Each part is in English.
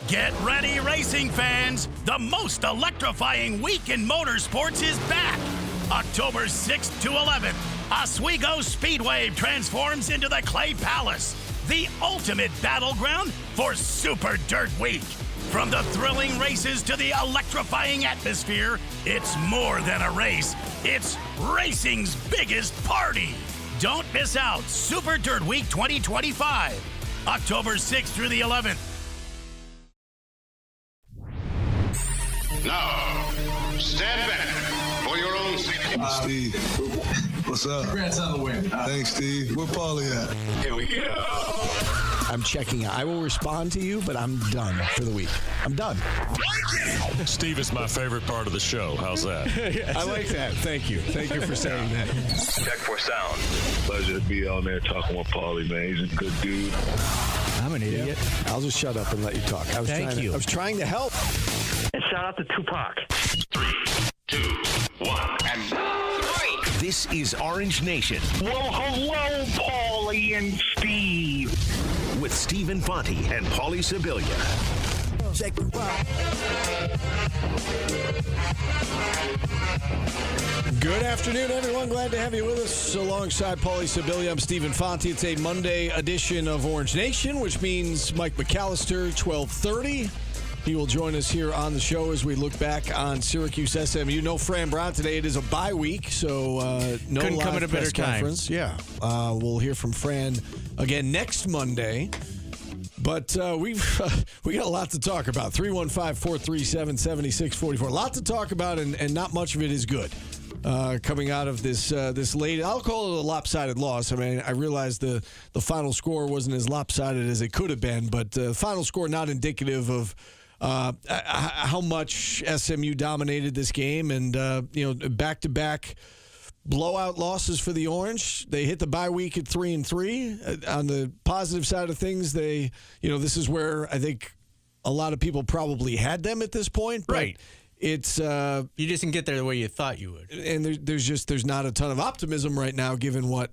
Get ready, racing fans! The most electrifying week in motorsports is back! October 6th to 11th, Oswego Speedway transforms into the Clay Palace, the ultimate battleground for Super Dirt Week. From the thrilling races to the electrifying atmosphere, it's more than a race. It's racing's biggest party. Don't miss out. Super Dirt Week 2025, October 6th through the 11th. Now, stand back for your own safety. Steve, what's up? Congrats on the win. Thanks, Steve. Where Paulie at? Here we go. I'm checking out. I will respond to you, but I'm done for the week. I'm done. Steve is my favorite part of the show. How's that? I like that. Thank you. Thank you for saying that. Check for sound. Pleasure to be on there talking with Paulie, man. He's a good dude. I'm an idiot. I'll just shut up and let you talk. I was trying to help. And shout out to Tupac. 3, 2, 1, and This is Orange Nation. Well, hello, Paulie and Steve. With Stephen Fonte and Paulie Sibilia. Check the Good afternoon, everyone. Glad to have you with us alongside Paulie Sibilia. I'm Stephen Fonte. It's a Monday edition of Orange Nation, which means Mike McAllister, 12:30. He will join us here on the show as we look back on Syracuse SMU. No Fran Brown today. It is a bye week, so no couldn't live come at a better press conference. Yeah, we'll hear from Fran again next Monday. But we got a lot to talk about. 315-437-7644. A lot to talk about, and not much of it is good. Coming out of this late, I'll call it a lopsided loss. I mean, I realize the final score wasn't as lopsided as it could have been, but the final score not indicative of how much SMU dominated this game, and back-to-back blowout losses for the Orange. They hit the bye week at 3-3. On the positive side of things, this is where I think a lot of people probably had them at this point. But right. It's you just didn't get there the way you thought you would, and there's not a ton of optimism right now, given what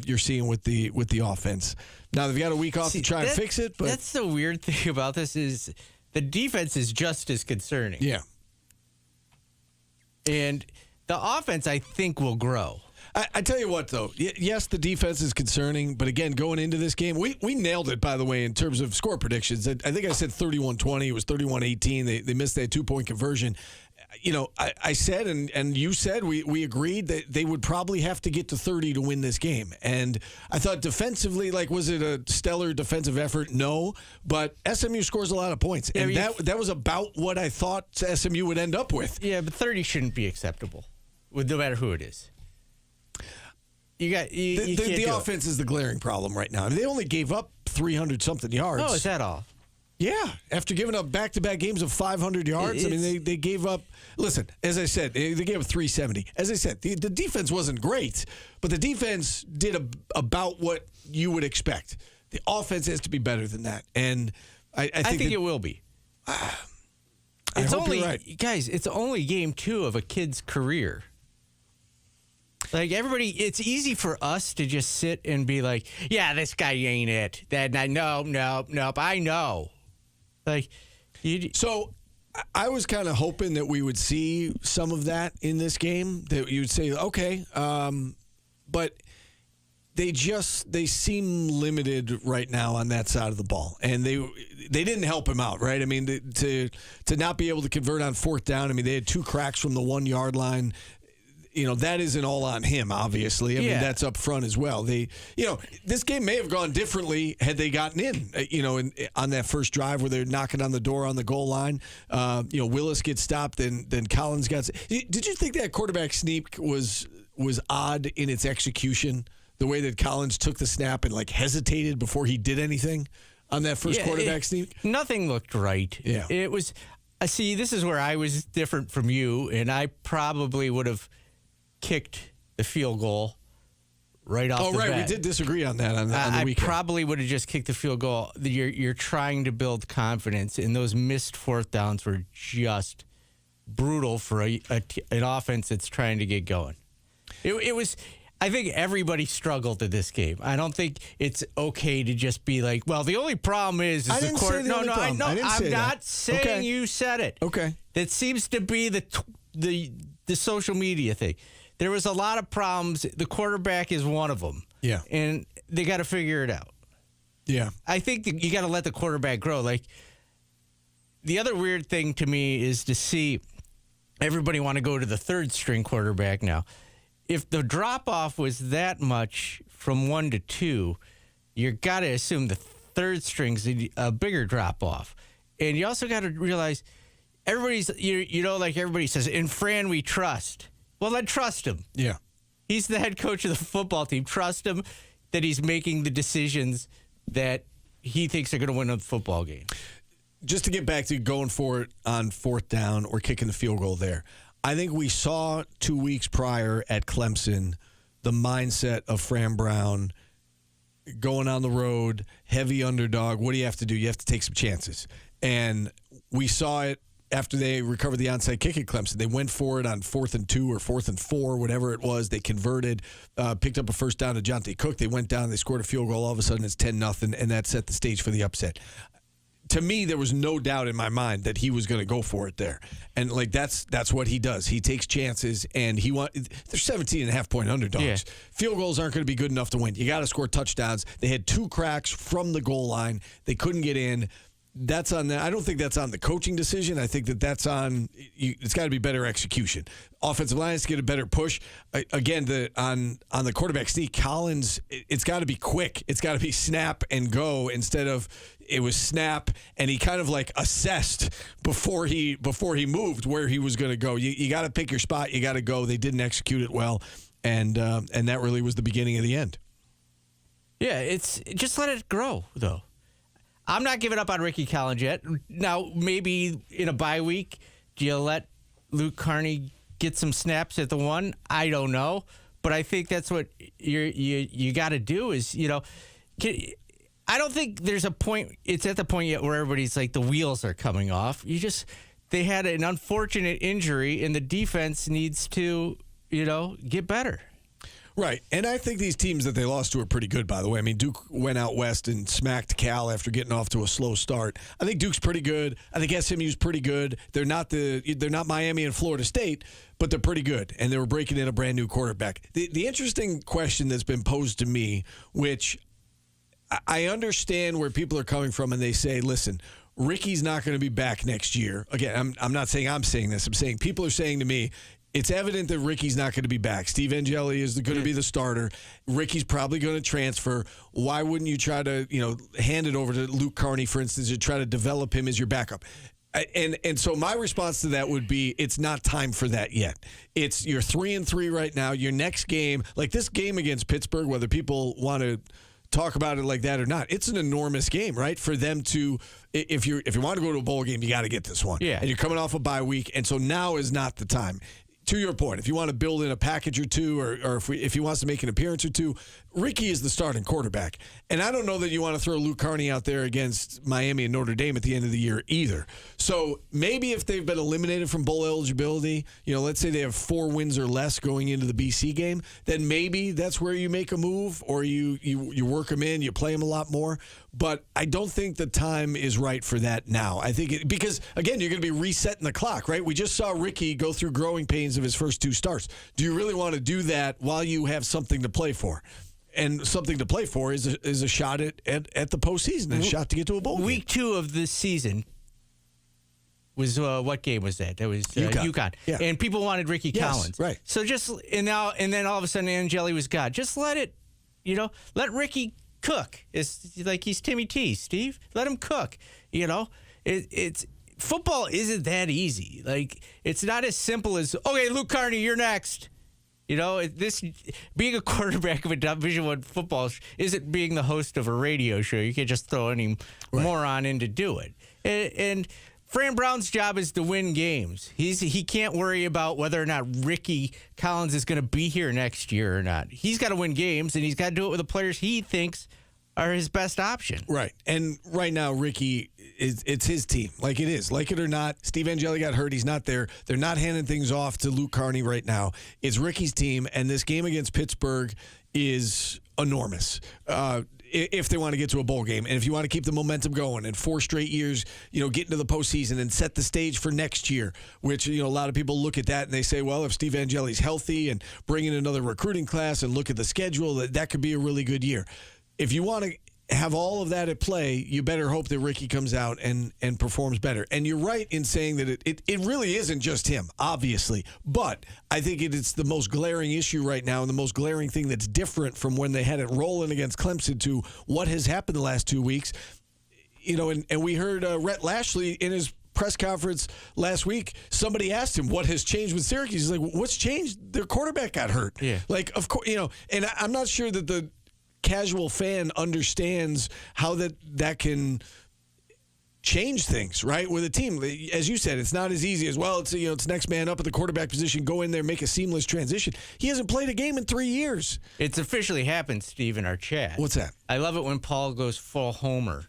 you're seeing with the offense. Now they've got a week off to try and fix it, but that's the weird thing about this is the defense is just as concerning. Yeah, and the offense I think will grow. I tell you what, though. Yes, the defense is concerning, but again, going into this game, we nailed it, by the way, in terms of score predictions. I think I said 31-20. It was 31-18. They missed that 2-point conversion. I said, and you said, we agreed that they would probably have to get to 30 to win this game. And I thought defensively, was it a stellar defensive effort? No. But SMU scores a lot of points. And that was about what I thought SMU would end up with. Yeah, but 30 shouldn't be acceptable, no matter who it is. The offense is the glaring problem right now. I mean, they only gave up 300-something yards. Oh, is that all? Yeah, after giving up back-to-back games of 500 yards. I mean, they gave up. Listen, as I said, they gave up 370. As I said, the defense wasn't great, but the defense did about what you would expect. The offense has to be better than that, and I think it will be. You're right. Guys, it's only game 2 of a kid's career. Everybody, it's easy for us to just sit and be like, yeah, this guy ain't it. Nope, I know. So I was kind of hoping that we would see some of that in this game, that you would say, okay, but they seem limited right now on that side of the ball, and they didn't help him out, right? I mean, to not be able to convert on 4th down. I mean, they had 2 cracks from the 1-yard line. That isn't all on him, obviously. I mean, that's up front as well. This game may have gone differently had they gotten in, on that first drive where they're knocking on the door on the goal line. Willis gets stopped, then Collins got. Did you think that quarterback sneak was odd in its execution? The way that Collins took the snap and hesitated before he did anything on that first quarterback sneak? Nothing looked right. Yeah. It was. See, this is where I was different from you, and I probably would have kicked the field goal right off the bat. We did disagree on that on the weekend. I probably would have just kicked the field goal. You're trying to build confidence, and those missed 4th downs were just brutal for an offense that's trying to get going. It was. I think everybody struggled in this game. I don't think it's okay to just be like, well, the only problem is I didn't say the only problem. I didn't say I'm not that. saying Okay. you said it. Okay. That seems to be the social media thing. There was a lot of problems. The quarterback is one of them. Yeah. And they got to figure it out. Yeah. I think that you got to let the quarterback grow. Like, the other weird thing to me is to see everybody want to go to the third string quarterback now. If the drop off was that much from 1 to 2, you got to assume the third string's a bigger drop off. And you also got to realize everybody's, like everybody says, in Fran we trust. Well, then trust him. Yeah. He's the head coach of the football team. Trust him that he's making the decisions that he thinks are going to win a football game. Just to get back to going for it on fourth down or kicking the field goal there, I think we saw 2 weeks prior at Clemson the mindset of Fran Brown going on the road, heavy underdog. What do you have to do? You have to take some chances. And we saw it after they recovered the onside kick at Clemson. They went for it on 4th and 2 or 4th and 4, whatever it was. They converted, picked up a first down to Jonte Cook. They went down, they scored a field goal. All of a sudden it's 10-0, and that set the stage for the upset. To me, there was no doubt in my mind that he was going to go for it there. And, like, that's what he does. He takes chances, and they're 17.5-point underdogs. Yeah. Field goals aren't going to be good enough to win. You got to score touchdowns. They had 2 cracks from the goal line. They couldn't get in. That's on that. I don't think that's on the coaching decision. I think that's on. It's got to be better execution. Offensive line has to get a better push. Again, on the quarterback sneak, Collins. It's got to be quick. It's got to be snap and go instead of it was snap and he kind of like assessed before he moved where he was going to go. You got to pick your spot. You got to go. They didn't execute it well, and that really was the beginning of the end. Yeah, it's just let it grow though. I'm not giving up on Ricky Collins yet. Now, maybe in a bye week, do you let Luke Carney get some snaps at the 1? I don't know. But I think that's what you got to do is, I don't think there's a point, it's at the point yet where everybody's like the wheels are coming off. They had an unfortunate injury and the defense needs to, get better. Right, and I think these teams that they lost to are pretty good, by the way. I mean, Duke went out west and smacked Cal after getting off to a slow start. I think Duke's pretty good. I think SMU's pretty good. They're not Miami and Florida State, but they're pretty good, and they were breaking in a brand new quarterback. The interesting question that's been posed to me, which I understand where people are coming from, and they say, listen, Ricky's not going to be back next year. Again, I'm not saying I'm saying this. I'm saying people are saying to me, it's evident that Ricky's not going to be back. Steve Angeli is going to be the starter. Ricky's probably going to transfer. Why wouldn't you try to, hand it over to Luke Carney, for instance, to try to develop him as your backup? And so my response to that would be, it's not time for that yet. You're 3-3 right now. Your next game, like this game against Pittsburgh, whether people want to talk about it like that or not, it's an enormous game, right? For them to, if you want to go to a bowl game, you got to get this one. Yeah. And you're coming off a bye week, and so now is not the time. To your point, if you want to build in a package or two, or if he wants to make an appearance or two, Ricky is the starting quarterback. And I don't know that you want to throw Luke Carney out there against Miami and Notre Dame at the end of the year either. So maybe if they've been eliminated from bowl eligibility, let's say they have 4 wins or less going into the BC game, then maybe that's where you make a move or you work them in, you play them a lot more. But I don't think the time is right for that now. I think because, again, you're going to be resetting the clock, right? We just saw Ricky go through growing pains of his first 2 starts. Do you really want to do that while you have something to play for? And something to play for is a shot at the postseason, a shot to get to a bowl game. Week 2 of this season was what game was that? That was UConn. Yeah. And people wanted Ricky Collins. Right. So and then all of a sudden Angeli was God. Just let it, let Ricky cook. It's like he's Timmy T, Steve. Let him cook. It's football isn't that easy. Like, it's not as simple as, okay, Luke Carney, you're next. This being a quarterback of a Division I football isn't being the host of a radio show. You can't just throw any moron in to do it. And Fran Brown's job is to win games. He can't worry about whether or not Ricky Collins is going to be here next year or not. He's got to win games, and he's got to do it with the players he thinks are his best option. Right. And right now, Ricky, it's his team. Like it is. Like it or not, Steve Angeli got hurt. He's not there. They're not handing things off to Luke Carney right now. It's Ricky's team, and this game against Pittsburgh is enormous. If they want to get to a bowl game, and if you want to keep the momentum going, and 4 straight years, get into the postseason and set the stage for next year, which, a lot of people look at that and they say, well, if Steve Angeli's healthy and bring in another recruiting class and look at the schedule, that could be a really good year. If you want to have all of that at play, you better hope that Ricky comes out and performs better. And you're right in saying that it really isn't just him, obviously. But I think it's the most glaring issue right now and the most glaring thing that's different from when they had it rolling against Clemson to what has happened the last 2 weeks. And we heard Rhett Lashley in his press conference last week, somebody asked him what has changed with Syracuse. He's like, what's changed? Their quarterback got hurt. Yeah. Like, of course, and I'm not sure that the casual fan understands how that can change things, right? With a team, as you said, it's not as easy as, well, it's next man up at the quarterback position, go in there, make a seamless transition. He hasn't played a game in 3 years. It's officially happened, Steve, in our chat. What's that? I love it when Paul goes full homer.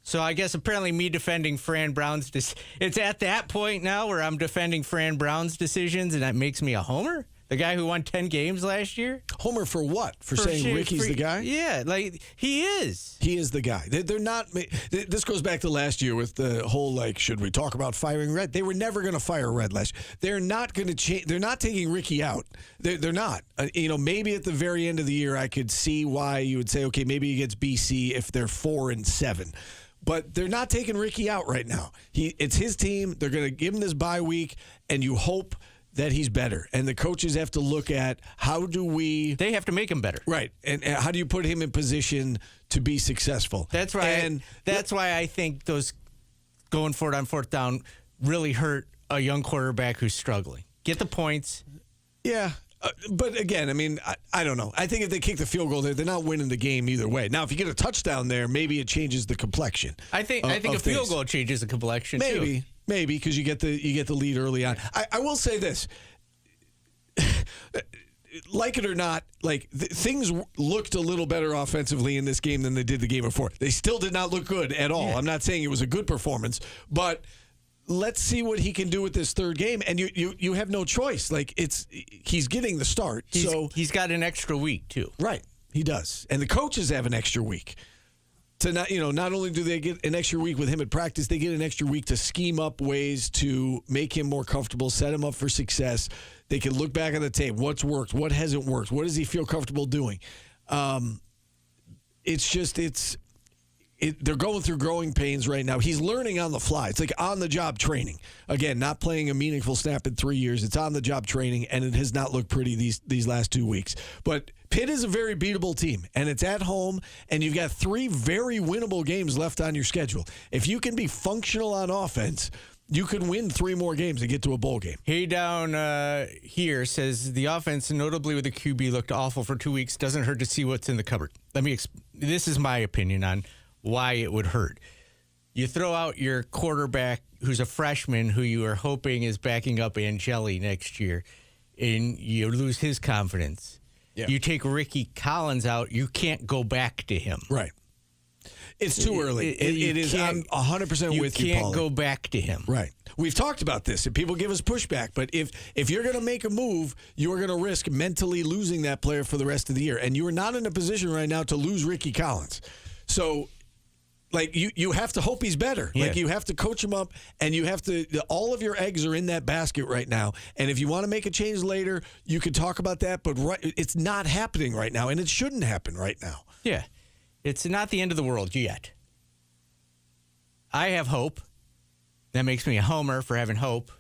So I guess apparently me defending Fran Brown's it's at that point now where I'm defending Fran Brown's decisions, and that makes me a homer? The guy who won 10 games last year? Homer for what? For saying Ricky's the guy? Yeah, like, he is. He is the guy. They're not. This goes back to last year with the whole, should we talk about firing Red? They were never going to fire Red last year. They're not going to change. They're not taking Ricky out. They're not. Maybe at the very end of the year, I could see why you would say, okay, maybe he gets BC if they're 4-7. But they're not taking Ricky out right now. It's his team. They're going to give him this bye week, and you hope that he's better. And the coaches have to look at they have to make him better. Right. And how do you put him in position to be successful? That's right. And that's why I think those going for it on 4th down really hurt a young quarterback who's struggling. Get the points. Yeah. But again, I don't know. I think if they kick the field goal there, they're not winning the game either way. Now, if you get a touchdown there, maybe it changes the complexion. I think a field goal changes the complexion too. Maybe because you get the lead early on. I will say this. Like it or not, things looked a little better offensively in this game than they did the game before. They still did not look good at all. Yeah. I'm not saying it was a good performance, but let's see what he can do with this third game. And you have no choice. He's getting the start. He's got an extra week too. Right, he does, and the coaches have an extra week. To not only do they get an extra week with him at practice, they get an extra week to scheme up ways to make him more comfortable, set him up for success. They can look back on the tape. What's worked? What hasn't worked? What does he feel comfortable doing? They're going through growing pains right now. He's learning on the fly. It's like on-the-job training. Again, not playing a meaningful snap in 3 years. It's on-the-job training, and it has not looked pretty these last 2 weeks. But Pitt is a very beatable team, and it's at home, and you've got 3 very winnable games left on your schedule. If you can be functional on offense, you could win 3 more games and get to a bowl game. Hey, down here says the offense, notably with the QB, looked awful for 2 weeks. Doesn't hurt to see what's in the cupboard. This is my opinion on why it would hurt. You throw out your quarterback who's a freshman who you are hoping is backing up Angeli next year, and you lose his confidence. Yeah. You take Ricky Collins out, you can't go back to him. Right. It's too early. It is. I'm 100% with you, You can't go back to him. Right. We've talked about this, and people give us pushback. But if you're going to make a move, you are going to risk mentally losing that player for the rest of the year. And you are not in a position right now to lose Ricky Collins. So, you have to hope he's better. Yeah. You have to coach him up, and you have to. All of your eggs are in that basket right now. And if you want to make a change later, you can talk about that. But it's not happening right now, and it shouldn't happen right now. Yeah, it's not the end of the world yet. I have hope. That makes me a homer for having hope.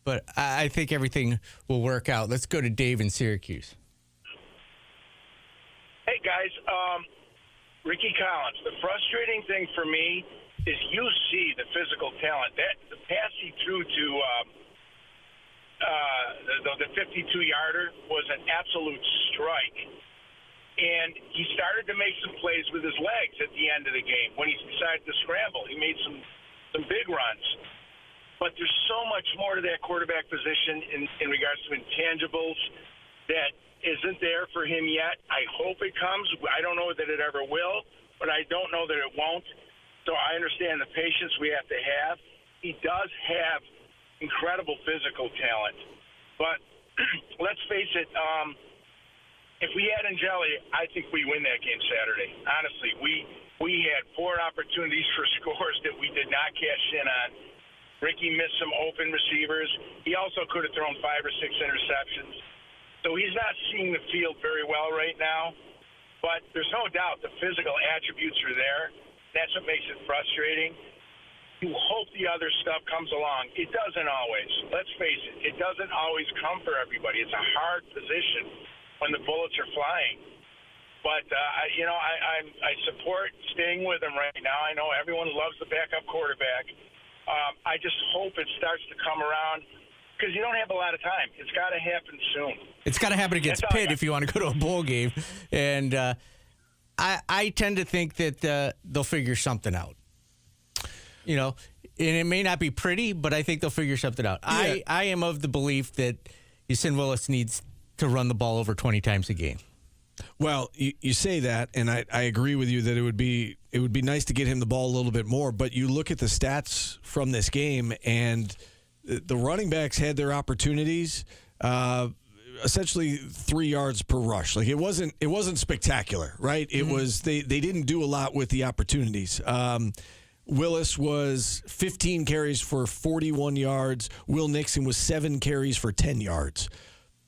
But I think everything will work out. Let's go to Dave in Syracuse. Hey guys. Ricky Collins, the frustrating thing for me is you see the physical talent. The pass he threw to the 52-yarder was an absolute strike. And he started to make some plays with his legs at the end of the game when he decided to scramble. He made some big runs. But there's so much more to that quarterback position in regards to intangibles. that isn't there for him yet. I hope it comes. I don't know that it ever will, but I don't know that it won't. So I understand the patience we have to have. He does have incredible physical talent. But let's face it, if we had Angeli, I think we win that game Saturday. Honestly, we had 4 opportunities for scores that we did not cash in on. Ricky missed some open receivers. He also could have thrown 5 or 6 interceptions. So he's not seeing the field very well right now. But there's no doubt the physical attributes are there. That's what makes it frustrating. You hope the other stuff comes along. It doesn't always. Let's face it. It doesn't always come for everybody. It's a hard position when the bullets are flying. But, I support staying with him right now. I know everyone loves the backup quarterback. I just hope it starts to come around because you don't have a lot of time. It's got to happen soon. It's got to happen against Pitt if you want to go to a bowl game. And I tend to think that they'll figure something out. You know, and it may not be pretty, but I think they'll figure something out. Yeah. I am of the belief that Yasin Willis needs to run the ball over 20 times a game. Well, you say that, and I agree with you that it would be nice to get him the ball a little bit more. But you look at the stats from this game, and the running backs had their opportunities. Essentially 3 yards per rush. Like it wasn't spectacular, right? It was they didn't do a lot with the opportunities. Willis was 15 carries for 41 yards. Will Nixon was 7 carries for 10 yards.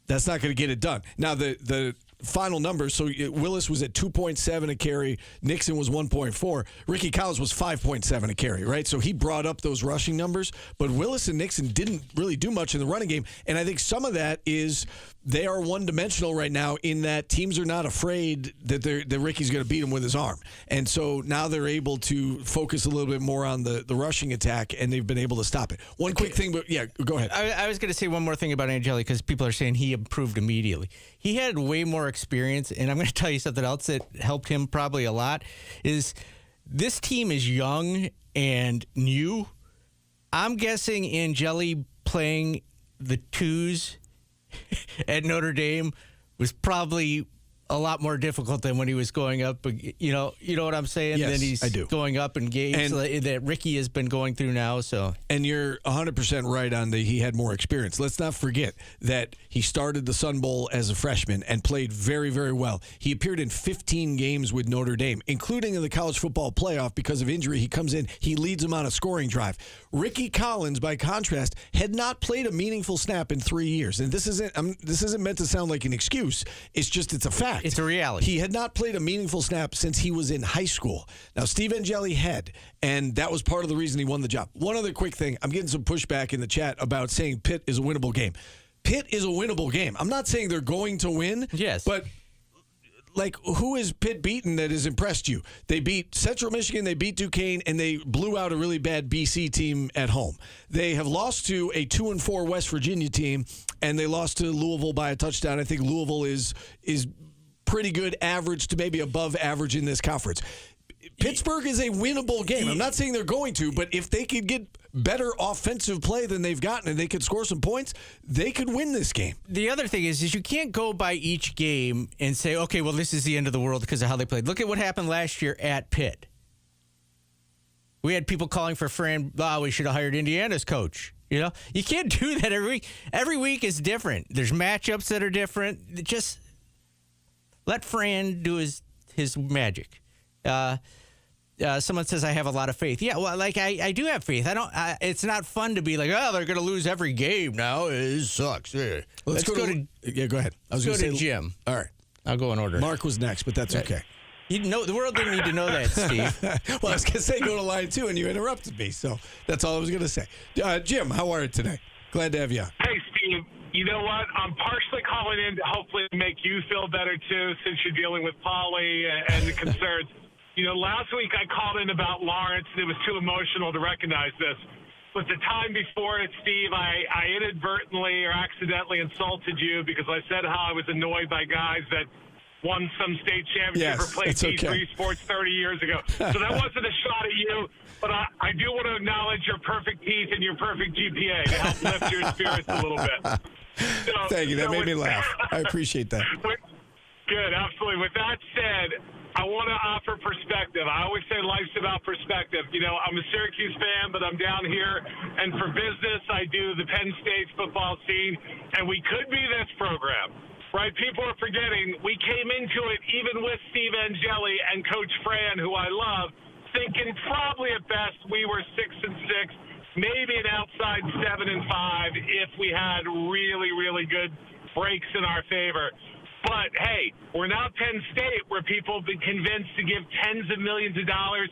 That's not going to get it done. Now, the final numbers, so Willis was at 2.7 a carry. Nixon was 1.4. Ricky Collins was 5.7 a carry, right? So he brought up those rushing numbers. But Willis and Nixon didn't really do much in the running game. And I think some of that is they are one-dimensional right now in that teams are not afraid that Ricky's going to beat them with his arm. And so now they're able to focus a little bit more on the rushing attack, and they've been able to stop it. One quick thing, but yeah, go ahead. I was going to say one more thing about Angeli because people are saying he improved immediately. He had way more experience, and I'm going to tell you something else that helped him probably a lot is this team is young and new. I'm guessing Angeli playing the twos at Notre Dame was probably a lot more difficult than when he was going up. You know what I'm saying? Yes, than he's I do. Going up in games that Ricky has been going through now. So, and you're 100% right on he had more experience. Let's not forget that he started the Sun Bowl as a freshman and played very, very well. He appeared in 15 games with Notre Dame, including in the college football playoff because of injury. He comes in, he leads them on a scoring drive. Ricky Collins, by contrast, had not played a meaningful snap in 3 years. And this isn't meant to sound like an excuse. It's a fact. It's a reality. He had not played a meaningful snap since he was in high school. Now, Steve Angeli had, and that was part of the reason he won the job. One other quick thing. I'm getting some pushback in the chat about saying Pitt is a winnable game. Pitt is a winnable game. I'm not saying they're going to win. Yes. But, like, who has Pitt beaten that has impressed you? They beat Central Michigan, they beat Duquesne, and they blew out a really bad BC team at home. They have lost to a 2-4 West Virginia team, and they lost to Louisville by a touchdown. I think Louisville is pretty good average to maybe above average in this conference. Pittsburgh is a winnable game. I'm not saying they're going to, but if they could get better offensive play than they've gotten and they could score some points, they could win this game. The other thing is you can't go by each game and say, okay, well, this is the end of the world because of how they played. Look at what happened last year at Pitt. We had people calling for we should have hired Indiana's coach. You know, you can't do that every week. Every week is different. There's matchups that are different. Just let Fran do his magic. Someone says I have a lot of faith. Yeah, well, like I do have faith. It's not fun to be like, oh, they're going to lose every game now. It sucks. Yeah. Let's go to go ahead. I was going to say Jim. All right, I'll go in order. Mark was next, but that's okay. The world didn't need to know that, Steve. Well, I was going to say go to line 2, and you interrupted me, so that's all I was going to say. Jim, how are you today? Glad to have you on. Hey, Steve. You know what? I'm partially calling in to hopefully make you feel better, too, since you're dealing with Polly and the concerns. You know, last week I called in about Lawrence, and it was too emotional to recognize this. But the time before it, Steve, I inadvertently or accidentally insulted you because I said how I was annoyed by guys that won some state championship or played D3 sports 30 years ago. So that wasn't a shot at you, but I do want to acknowledge your perfect teeth and your perfect GPA to help lift your spirits a little bit. Thank you. That made me laugh. I appreciate that. Good, absolutely. With that said, I want to offer perspective. I always say life's about perspective. You know, I'm a Syracuse fan, but I'm down here, and for business, I do the Penn State football scene, and we could be this program, right? People are forgetting we came into it even with Steve Angeli and Coach Fran, who I love, thinking probably at best we were 6-6, maybe an outside 7-5 if we had really, really good breaks in our favor. But, hey, we're not Penn State where people have been convinced to give tens of millions of dollars,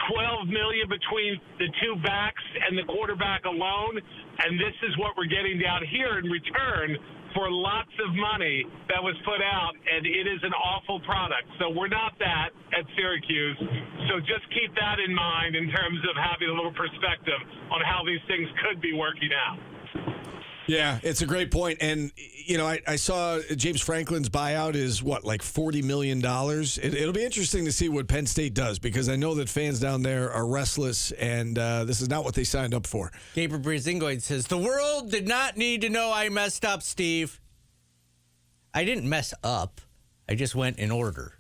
$12 million between the two backs and the quarterback alone, and this is what we're getting down here in return for lots of money that was put out, and it is an awful product. So we're not that at Syracuse. So just keep that in mind in terms of having a little perspective on how these things could be working out. Yeah, it's a great point. And, you know, I saw James Franklin's buyout is, like $40 million. It'll be interesting to see what Penn State does, because I know that fans down there are restless, and this is not what they signed up for. Gabriel Brizingoid says, the world did not need to know I messed up, Steve. I didn't mess up. I just went in order.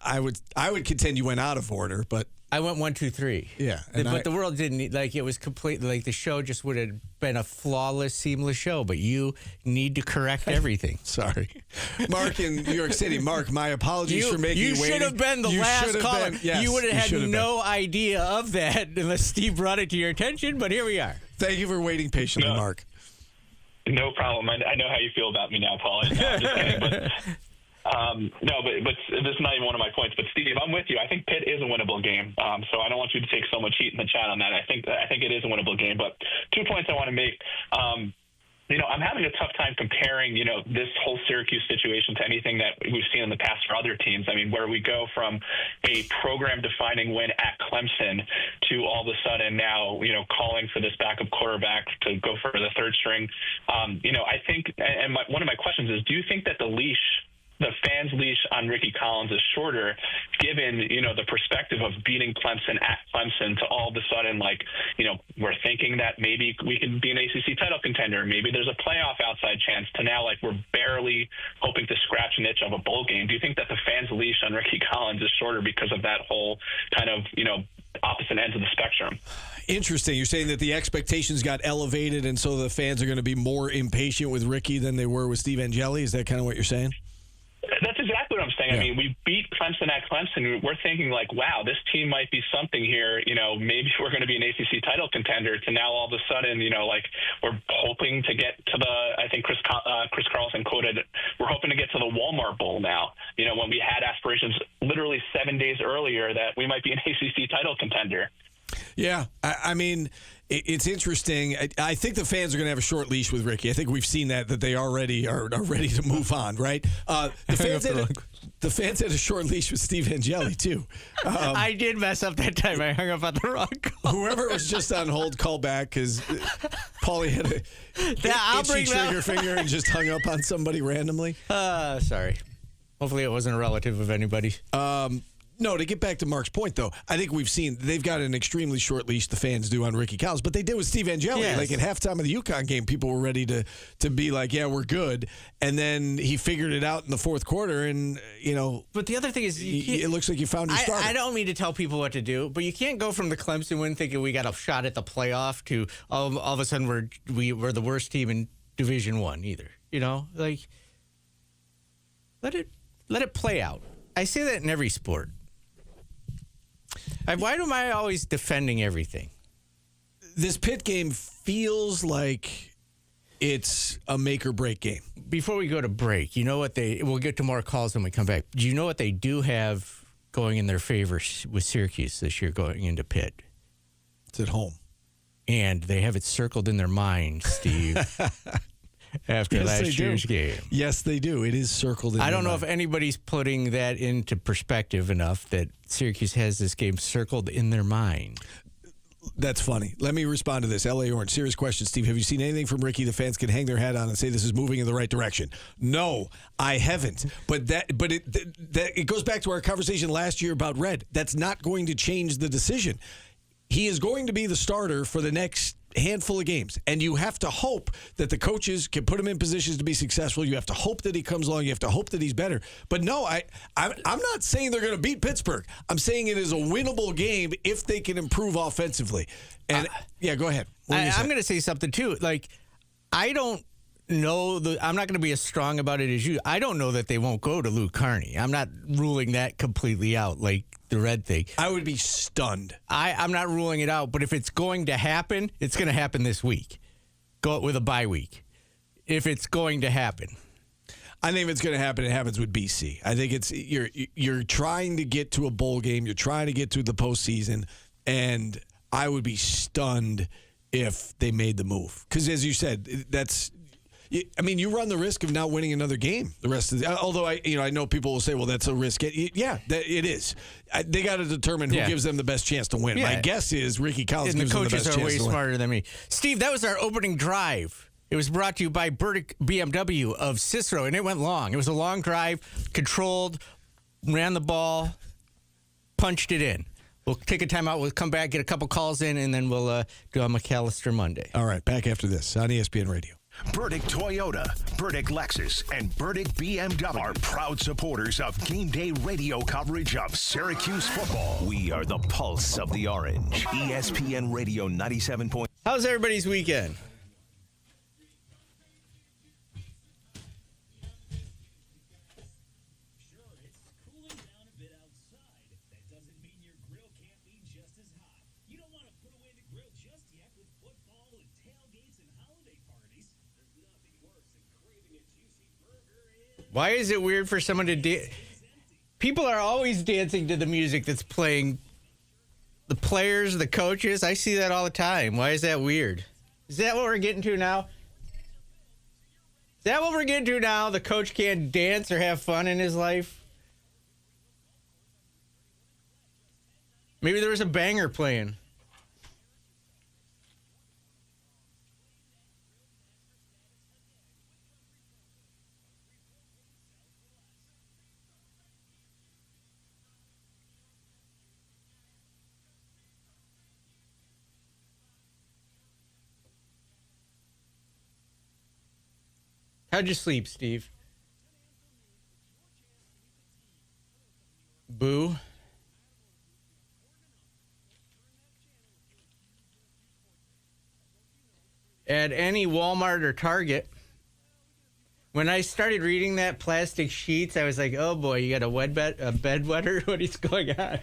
I would contend you went out of order, but... I went 1, 2, 3. Yeah. But the world didn't, it was completely, the show just would have been a flawless, seamless show, but you need to correct everything. Sorry. Mark in New York City. Mark, my apologies for making you waiting. You should have been the last caller. Yes, you would have had no idea of that unless Steve brought it to your attention, but here we are. Thank you for waiting patiently, Mark. No problem. I know how you feel about me now, Paul. No, I'm just kidding, but... but this is not even one of my points. But Steve, I'm with you. I think Pitt is a winnable game. So I don't want you to take so much heat in the chat on that. I think it is a winnable game. But 2 points I want to make. I'm having a tough time comparing, this whole Syracuse situation to anything that we've seen in the past for other teams. I mean, where we go from a program-defining win at Clemson to all of a sudden now, calling for this backup quarterback to go for the third string. I think, and one of my questions is, do you think that the fans' leash on Ricky Collins is shorter, given, the perspective of beating Clemson at Clemson to all of a sudden, we're thinking that maybe we can be an ACC title contender. Maybe there's a playoff outside chance to now, we're barely hoping to scratch an itch of a bowl game. Do you think that the fans' leash on Ricky Collins is shorter because of that whole kind of, opposite ends of the spectrum? Interesting. You're saying that the expectations got elevated, and so the fans are going to be more impatient with Ricky than they were with Steve Angeli? Is that kind of what you're saying? That's exactly what I'm saying. Yeah. I mean, we beat Clemson at Clemson. We're thinking wow, this team might be something here. Maybe we're going to be an ACC title contender. To now all of a sudden, we're hoping to get to I think Chris Carlson quoted, we're hoping to get to the Walmart Bowl now. When we had aspirations literally 7 days earlier that we might be an ACC title contender. Yeah, I mean, it's interesting. I think the fans are going to have a short leash with Ricky. I think we've seen that they already are ready to move on, right? The fans had a short leash with Steve Angeli, too. I did mess up that time. I hung up on the wrong call. Whoever was just on hold, call back, because Paulie had a itchy trigger finger and just hung up on somebody randomly. Sorry. Hopefully it wasn't a relative of anybody. No, to get back to Mark's point, though, I think we've seen they've got an extremely short leash, the fans do, on Ricky Collins, but they did with Steve Angeli. Yes. At halftime of the UConn game, people were ready to be yeah, we're good. And then he figured it out in the fourth quarter, and, But the other thing is, it looks like you found your starter. I don't mean to tell people what to do, but you can't go from the Clemson win thinking we got a shot at the playoff to all of a sudden we're the worst team in Division I either. Let it play out. I say that in every sport. Why am I always defending everything? This Pitt game feels like it's a make or break game. Before we go to break, we'll get to more calls when we come back. Do you know what they do have going in their favor with Syracuse this year going into Pitt? It's at home. And they have it circled in their mind, Steve. After last year's game. Yes, they do. It is circled in I don't know if anybody's putting that into perspective enough that Syracuse has this game circled in their mind. That's funny. Let me respond to this. L.A. Orange, serious question, Steve. Have you seen anything from Ricky the fans can hang their hat on and say this is moving in the right direction? No, I haven't. But it goes back to our conversation last year about Red. That's not going to change the decision. He is going to be the starter for the next handful of games, and you have to hope that the coaches can put him in positions to be successful. You have to hope that he comes along. You have to hope that he's better. But no, I'm not saying they're going to beat Pittsburgh. I'm saying it is a winnable game if they can improve offensively. And go ahead. I'm going to say something too. Like, I don't know I'm not going to be as strong about it as you. I don't know that they won't go to Luke Carney. I'm not ruling that completely out, like the Red thing. I would be stunned. I'm not ruling it out, but if it's going to happen, it's going to happen this week. Go with a bye week. If it's going to happen. I think if it's going to happen, it happens with BC. I think it's you're trying to get to a bowl game. You're trying to get to the postseason, and I would be stunned if they made the move. Because as you said, you run the risk of not winning another game the rest of the. Although I know people will say, well, that's a risk. Yeah, it is. They got to determine who gives them the best chance to win. My guess is Ricky Collins gives them the best chance to win. And the coaches are way smarter than me. Steve, that was our opening drive. It was brought to you by Burdick BMW of Cicero, and it went long. It was a long drive, controlled, ran the ball, punched it in. We'll take a timeout. We'll come back, get a couple calls in, and then we'll do a McAllister Monday. All right, back after this on ESPN Radio. Burdick Toyota, Burdick Lexus, and Burdick BMW are proud supporters of game day radio coverage of Syracuse football. We are the pulse of the orange. ESPN Radio 97. How's everybody's weekend? Why is it weird for someone to dance? People are always dancing to the music that's playing. The players, the coaches, I see that all the time. Why is that weird? Is that what we're getting to now? Is that what we're getting to now? The coach can't dance or have fun in his life? Maybe there was a banger playing. How'd you sleep, Steve? Boo. At any Walmart or Target, when I started reading that plastic sheets, I was like, oh boy, you got a bedwetter? What is going on?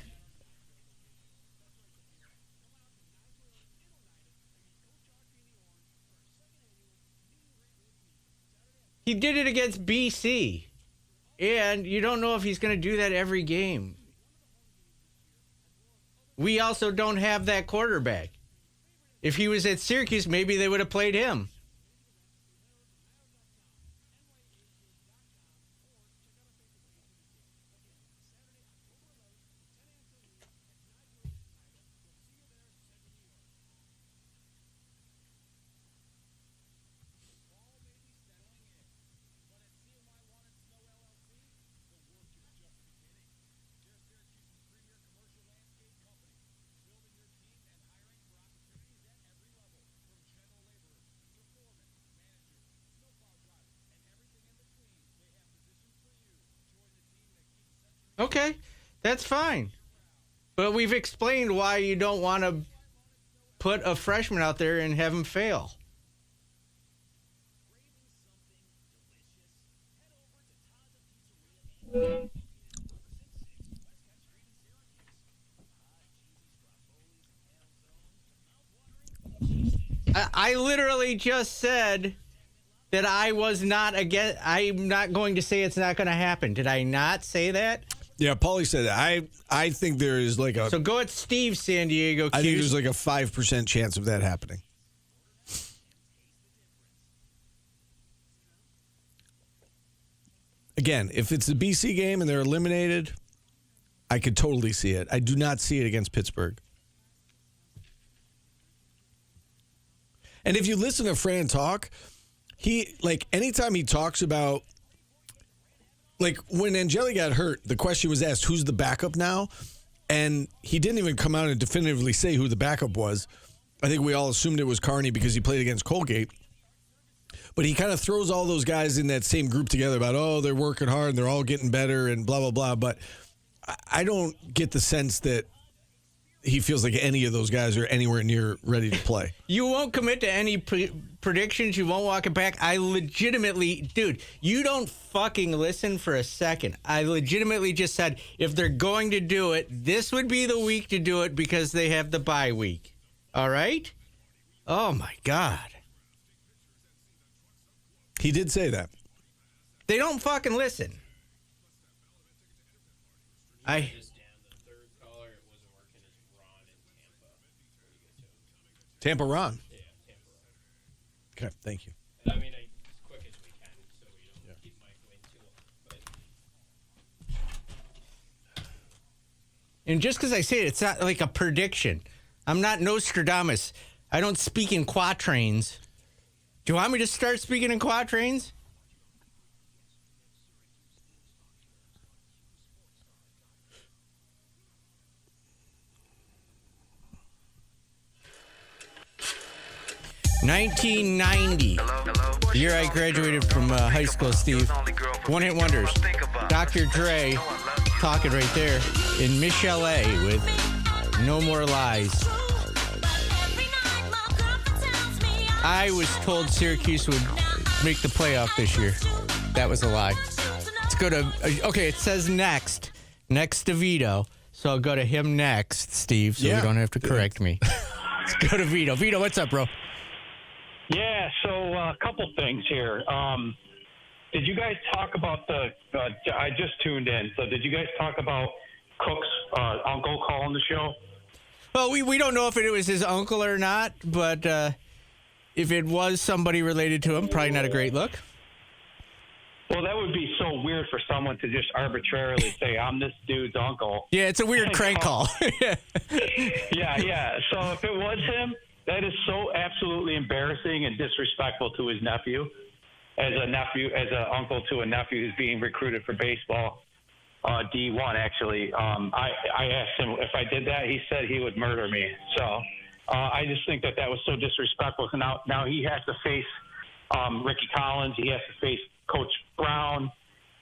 He did it against BC, and you don't know if he's going to do that every game. We also don't have that quarterback. If he was at Syracuse, maybe they would have played him. Okay, that's fine. But we've explained why you don't want to put a freshman out there and have him fail. I literally just said that I was not against. I'm not going to say it's not going to happen. Did I not say that? Yeah, Paulie said that. I think there is like a... So go at Steve San Diego. I think there's like a 5% chance of that happening. Again, if it's the BC game and they're eliminated, I could totally see it. I do not see it against Pittsburgh. And if you listen to Fran talk, he, like, anytime he talks about, like, when Angeli got hurt, the question was asked, who's the backup now? And he didn't even come out and definitively say who the backup was. I think we all assumed it was Carney because he played against Colgate. But he kind of throws all those guys in that same group together about, oh, they're working hard and they're all getting better and blah, blah, blah. But I don't get the sense that he feels like any of those guys are anywhere near ready to play. You won't commit to any predictions. You won't walk it back. I legitimately, dude, you don't fucking listen for a second. I legitimately just said, if they're going to do it, this would be the week to do it because they have the bye week. All right? Oh, my God. He did say that. They don't fucking listen. Tampa Ron. Yeah, Tampa Ron. Okay, thank you. I mean, as quick as we can, so we don't keep Mike waiting too long. And just because I say it, it's not like a prediction. I'm not Nostradamus. I don't speak in quatrains. Do you want me to start speaking in quatrains? $1990, the year I graduated from high school, Steve. One-hit wonders. Dr. Dre, talking right there, in Michelle A. with No More Lies. I was told Syracuse would make the playoff this year. That was a lie. Let's go to, okay, it says next to Vito. So I'll go to him next, Steve, so you don't have to correct me. Let's go to Vito. Vito, what's up, bro? Yeah, so a couple things here. Did you guys talk about I just tuned in, so did you guys talk about Cook's uncle calling the show? Well, we don't know if it was his uncle or not, but if it was somebody related to him, probably not a great look. Well, that would be so weird for someone to just arbitrarily say, I'm this dude's uncle. Yeah, it's a weird crank call. Yeah. So if it was him, that is so absolutely embarrassing and disrespectful to his nephew, as an uncle to a nephew who's being recruited for baseball, D1 actually. I asked him if I did that. He said he would murder me. So I just think that was so disrespectful. So now he has to face Ricky Collins. He has to face Coach Brown,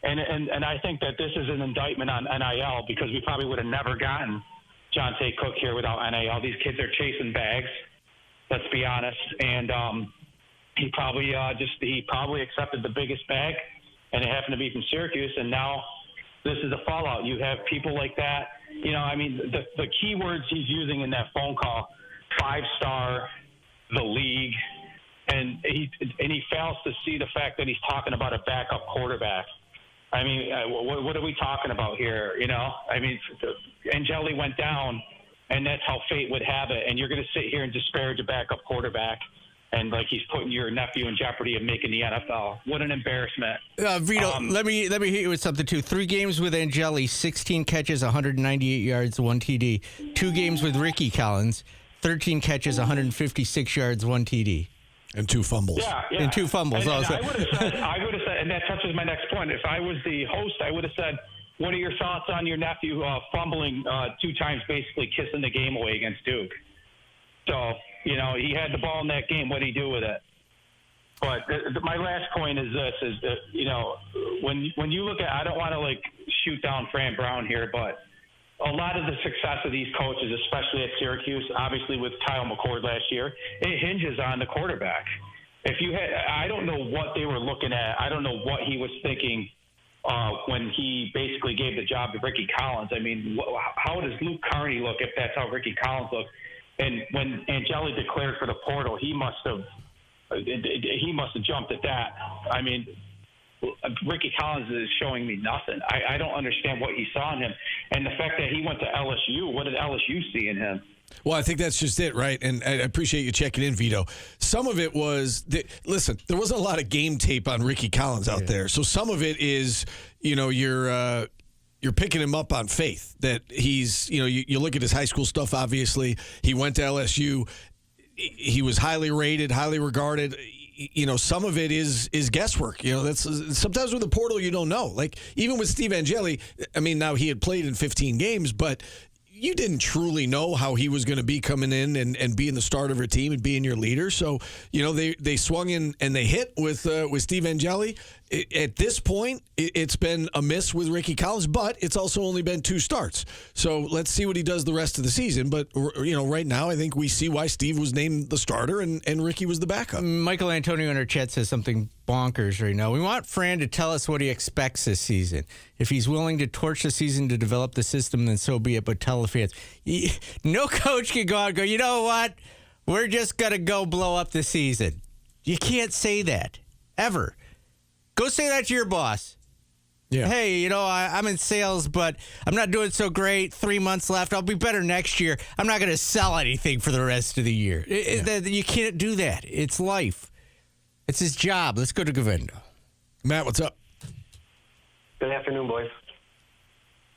and I think that this is an indictment on NIL because we probably would have never gotten Jonte Cook here without NIL. These kids are chasing bags. Let's be honest, and he probably accepted the biggest bag, and it happened to be from Syracuse, and now this is the fallout. You have people like that. You know, I mean, the key words he's using in that phone call: 5-star, the league, and he fails to see the fact that he's talking about a backup quarterback. I mean, what are we talking about here? You know, I mean, Angeli went down. And that's how fate would have it. And you're going to sit here and disparage a backup quarterback, and like he's putting your nephew in jeopardy of making the NFL. What an embarrassment! Vito, let me hit you with something too. 3 games with Angeli, 16 catches, 198 yards, 1 TD. 2 games with Ricky Collins, 13 catches, 156 yards, 1 TD. And 2 fumbles. Yeah. And 2 fumbles. And I would have said, and that touches my next point. If I was the host, I would have said, what are your thoughts on your nephew fumbling 2 times, basically kissing the game away against Duke? So, you know, he had the ball in that game. What did he do with it? But my last point is this, you know, when you look at, I don't want to, like, shoot down Fran Brown here, but a lot of the success of these coaches, especially at Syracuse, obviously with Kyle McCord last year, it hinges on the quarterback. I don't know what they were looking at. I don't know what he was thinking when he basically gave the job to Ricky Collins. I mean, how does Luke Carney look if that's how Ricky Collins looked? And when Angeli declared for the portal, he must have jumped at that. I mean, Ricky Collins is showing me nothing. I don't understand what he saw in him. And the fact that he went to LSU, what did LSU see in him? Well, I think that's just it, right? And I appreciate you checking in, Vito. Some of it was, listen, there wasn't a lot of game tape on Ricky Collins out there. So some of it is, you know, you're picking him up on faith that he's, you know, you look at his high school stuff, obviously. He went to LSU. He was highly rated, highly regarded. You know, some of it is guesswork. You know, that's sometimes with the portal, you don't know. Like, even with Steve Angeli, I mean, now he had played in 15 games, but you didn't truly know how he was going to be coming in and being the starter of a team and being your leader. So, they swung in and they hit with Steve Angeli. At this point, it's been a miss with Ricky Collins, but it's also only been 2 starts. So let's see what he does the rest of the season. But, right now, I think we see why Steve was named the starter and Ricky was the backup. Michael Antonio in our chat says something bonkers right now. We want Fran to tell us what he expects this season. If he's willing to torch the season to develop the system, then so be it. But tell the fans. No coach can go out and go, you know what? We're just going to go blow up the season. You can't say that. Ever. Go say that to your boss. Yeah. Hey, I'm in sales, but I'm not doing so great. 3 months left. I'll be better next year. I'm not going to sell anything for the rest of the year. You can't do that. It's life. It's his job. Let's go to Govendo. Matt, what's up? Good afternoon, boys.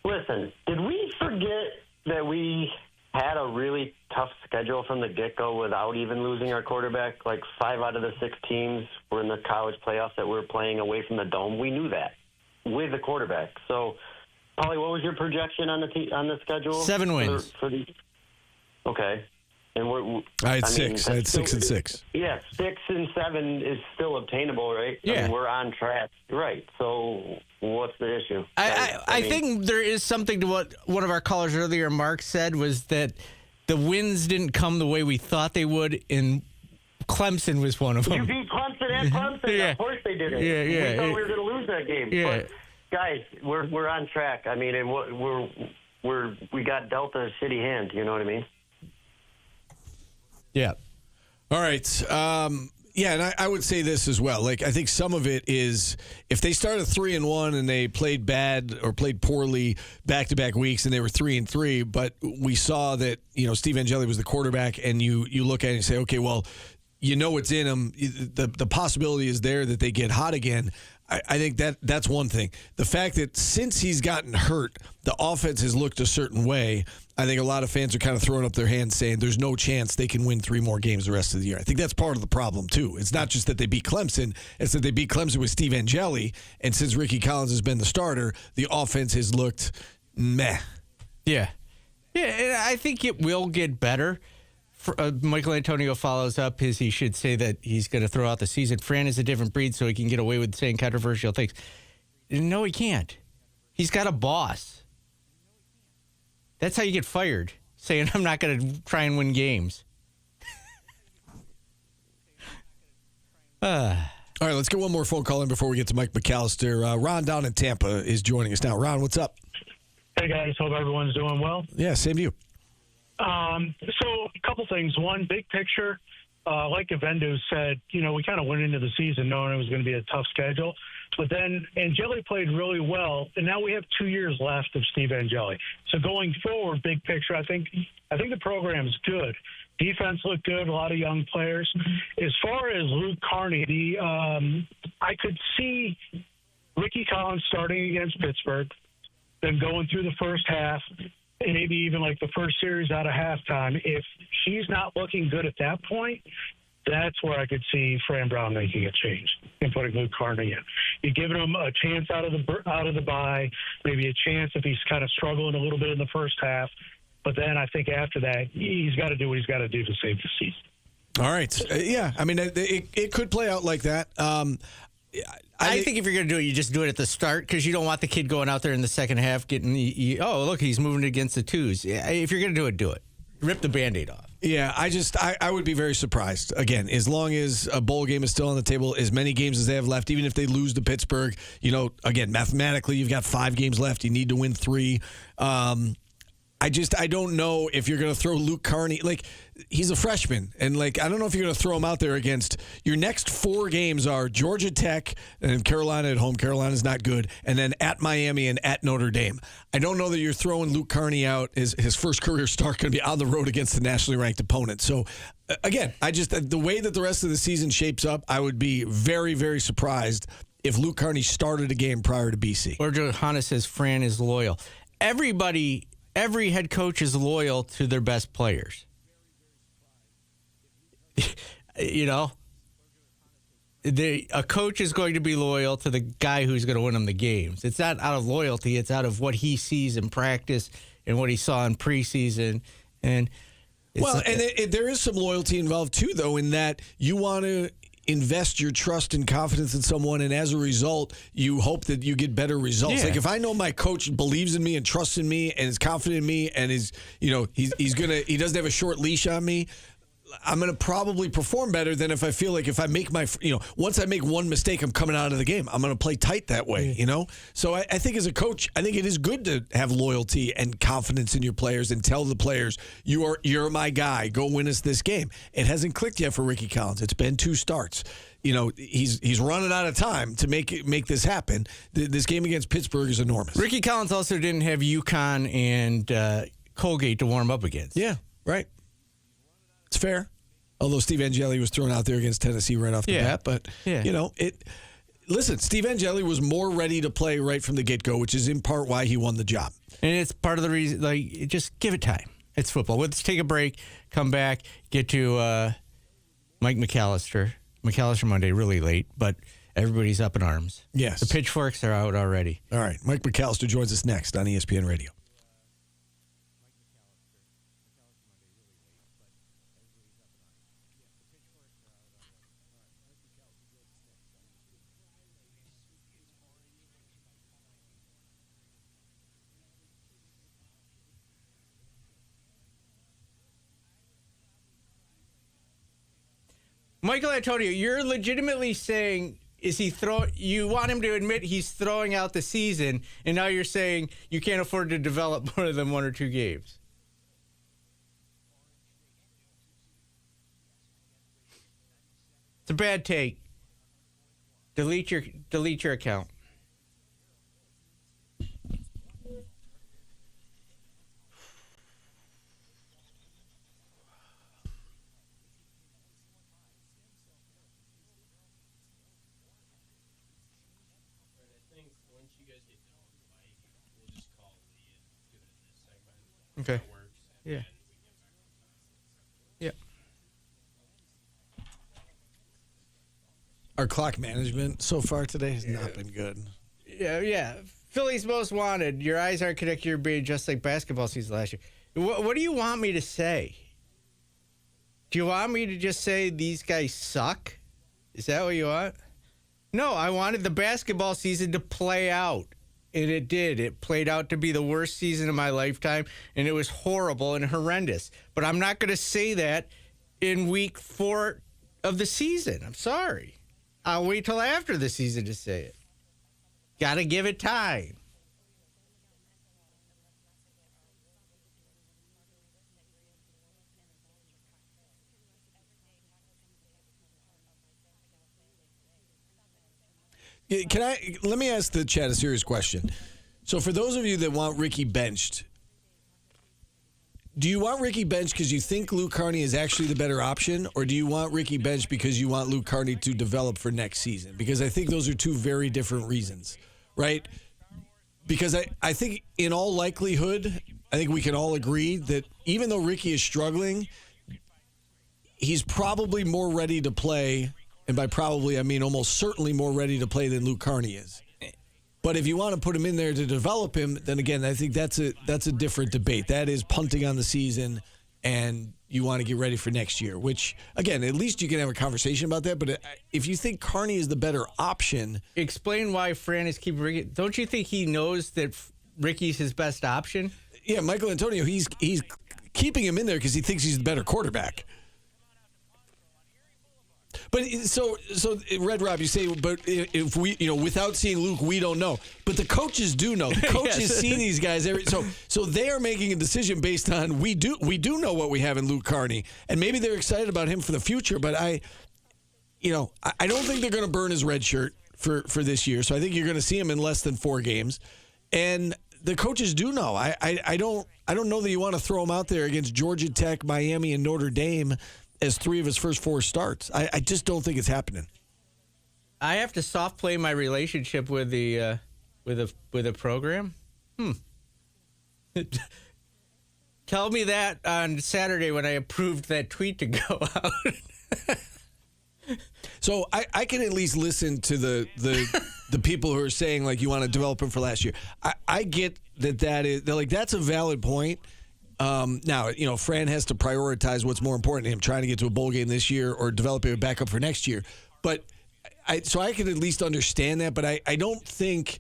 Listen, did we forget that we had a really tough schedule from the get-go without even losing our quarterback? Like 5 out of the 6 teams were in the college playoffs that we were playing away from the Dome. We knew that with the quarterback. So, Paulie, what was your projection on the schedule? 7 wins. Okay. And I had 6. I had 6 and 6. Yeah, 6 and 7 is still obtainable, right? Yeah. I mean, we're on track. Right. So what's the issue? I think there is something to what one of our callers earlier, Mark, said, was that the wins didn't come the way we thought they would, and Clemson was one of them. You beat Clemson at Clemson. Yeah. Of course they did it. Yeah. We thought we were going to lose that game. Yeah. But, guys, we're on track. I mean, and we got dealt a shitty hand. You know what I mean? Yeah. All right. And I would say this as well. Like, I think some of it is if they started 3-1 and they played bad or played poorly back-to-back weeks and they were 3-3, but we saw that, Steve Angeli was the quarterback, and you look at it and say, okay, well, what's in them. The possibility is there that they get hot again. I think that's one thing. The fact that since he's gotten hurt, the offense has looked a certain way. I think a lot of fans are kind of throwing up their hands saying there's no chance they can win 3 more games the rest of the year. I think that's part of the problem, too. It's not just that they beat Clemson. It's that they beat Clemson with Steve Angeli, and since Ricky Collins has been the starter, the offense has looked meh. Yeah. Yeah, and I think it will get better. Michael Antonio follows up he should say that he's going to throw out the season. Fran is a different breed, so he can get away with saying controversial things. No, he can't. He's got a boss. That's how you get fired, saying I'm not going to try and win games. All right, let's get one more phone call in before we get to Mike McAllister. Ron down in Tampa is joining us now. Ron, what's up? Hey, guys. Hope everyone's doing well. Yeah, same to you. So a couple things. One, big picture, like Govendo said, we kind of went into the season knowing it was going to be a tough schedule. But then Angeli played really well, and now we have 2 years left of Steve Angeli. So going forward, big picture, I think the program's good. Defense looked good, a lot of young players. As far as Luke Carney, I could see Ricky Collins starting against Pittsburgh, then going through the first half, and maybe even like the first series out of halftime. If he's not looking good at that point, that's where I could see Fran Brown making a change and putting Luke Carney in. You're giving him a chance out of the bye, maybe a chance if he's kind of struggling a little bit in the first half. But then I think after that, he's got to do what he's got to do to save the season. All right. Yeah, I mean, it could play out like that. I think if you're going to do it, you just do it at the start because you don't want the kid going out there in the second half getting look, he's moving against the twos. If you're going to do it. Rip the Band-Aid off. Yeah, I would be very surprised. Again, as long as a bowl game is still on the table, as many games as they have left, even if they lose to Pittsburgh, again, mathematically, you've got 5 games left. You need to win 3. I don't know if you're going to throw Luke Carney. Like, he's a freshman. And, I don't know if you're going to throw him out there against your next 4 games are Georgia Tech and Carolina at home. Carolina's not good. And then at Miami and at Notre Dame. I don't know that you're throwing Luke Carney out. His first career start going to be on the road against the nationally ranked opponent. So, again, the way that the rest of the season shapes up, I would be very, very surprised if Luke Carney started a game prior to BC. Or Johanna says Fran is loyal. Every head coach is loyal to their best players. a coach is going to be loyal to the guy who's going to win him the games. It's not out of loyalty. It's out of what he sees in practice and what he saw in preseason. And there is some loyalty involved too, though, in that you want to invest your trust and confidence in someone, and as a result, you hope that you get better results. Yeah. Like if I know my coach believes in me and trusts in me and is confident in me and is, he doesn't have a short leash on me, I'm going to probably perform better than if I feel like if I make once I make one mistake, I'm coming out of the game. I'm going to play tight that way, So I think as a coach, I think it is good to have loyalty and confidence in your players and tell the players, you're my guy. Go win us this game. It hasn't clicked yet for Ricky Collins. It's been 2 starts. He's running out of time to make this happen. This game against Pittsburgh is enormous. Ricky Collins also didn't have UConn and Colgate to warm up against. Yeah, right. It's fair. Although Steve Angeli was thrown out there against Tennessee right off the bat. But, listen, Steve Angeli was more ready to play right from the get-go, which is in part why he won the job. And it's part of the reason, just give it time. It's football. Let's take a break, come back, get to Mike McAllister. McAllister Monday, really late, but everybody's up in arms. Yes. The pitchforks are out already. All right. Mike McAllister joins us next on ESPN Radio. Michael Antonio, you're legitimately saying, you want him to admit he's throwing out the season, and now you're saying you can't afford to develop more than 1 or 2 games. It's a bad take. Delete your account. Okay. Yeah. Yeah. Our clock management so far today has not been good. Yeah. Philly's most wanted. Your eyes aren't connected to your brain, just like basketball season last year. What do you want me to say? Do you want me to just say these guys suck? Is that what you want? No, I wanted the basketball season to play out. And it did. It played out to be the worst season of my lifetime, and it was horrible and horrendous. But I'm not going to say that in week 4 of the season. I'm sorry. I'll wait till after the season to say it. Got to give it time. Let me ask the chat a serious question. So for those of you that want Ricky benched, do you want Ricky benched because you think Luke Carney is actually the better option, or do you want Ricky benched because you want Luke Carney to develop for next season? Because I think those are 2 very different reasons, right? Because I think in all likelihood, I think we can all agree that even though Ricky is struggling, he's probably more ready to play. And by probably, I mean almost certainly more ready to play than Luke Carney is. But if you want to put him in there to develop him, then again, I think that's a different debate. That is punting on the season, and you want to get ready for next year, which, again, at least you can have a conversation about that. But if you think Carney is the better option. Explain why Fran is keeping Ricky. Don't you think he knows that Ricky's his best option? Yeah, Michael Antonio, he's keeping him in there because he thinks he's the better quarterback. But so Red Rob, you say, but if we, without seeing Luke, we don't know. But the coaches do know. The coaches see these guys so they are making a decision based on we do know what we have in Luke Carney, and maybe they're excited about him for the future. But I don't think they're going to burn his red shirt for this year. So I think you're going to see him in less than 4 games, and the coaches do know. I don't know that you want to throw him out there against Georgia Tech, Miami, and Notre Dame as 3 of his first 4 starts. I just don't think it's happening. I have to soft play my relationship with the program. Tell me that on Saturday when I approved that tweet to go out. So I can at least listen to the people who are saying, like, you want to develop him for last year. I get that is, they're like, that's a valid point. Now, Fran has to prioritize what's more important to him, trying to get to a bowl game this year or developing a backup for next year. But I can at least understand that, but I don't think,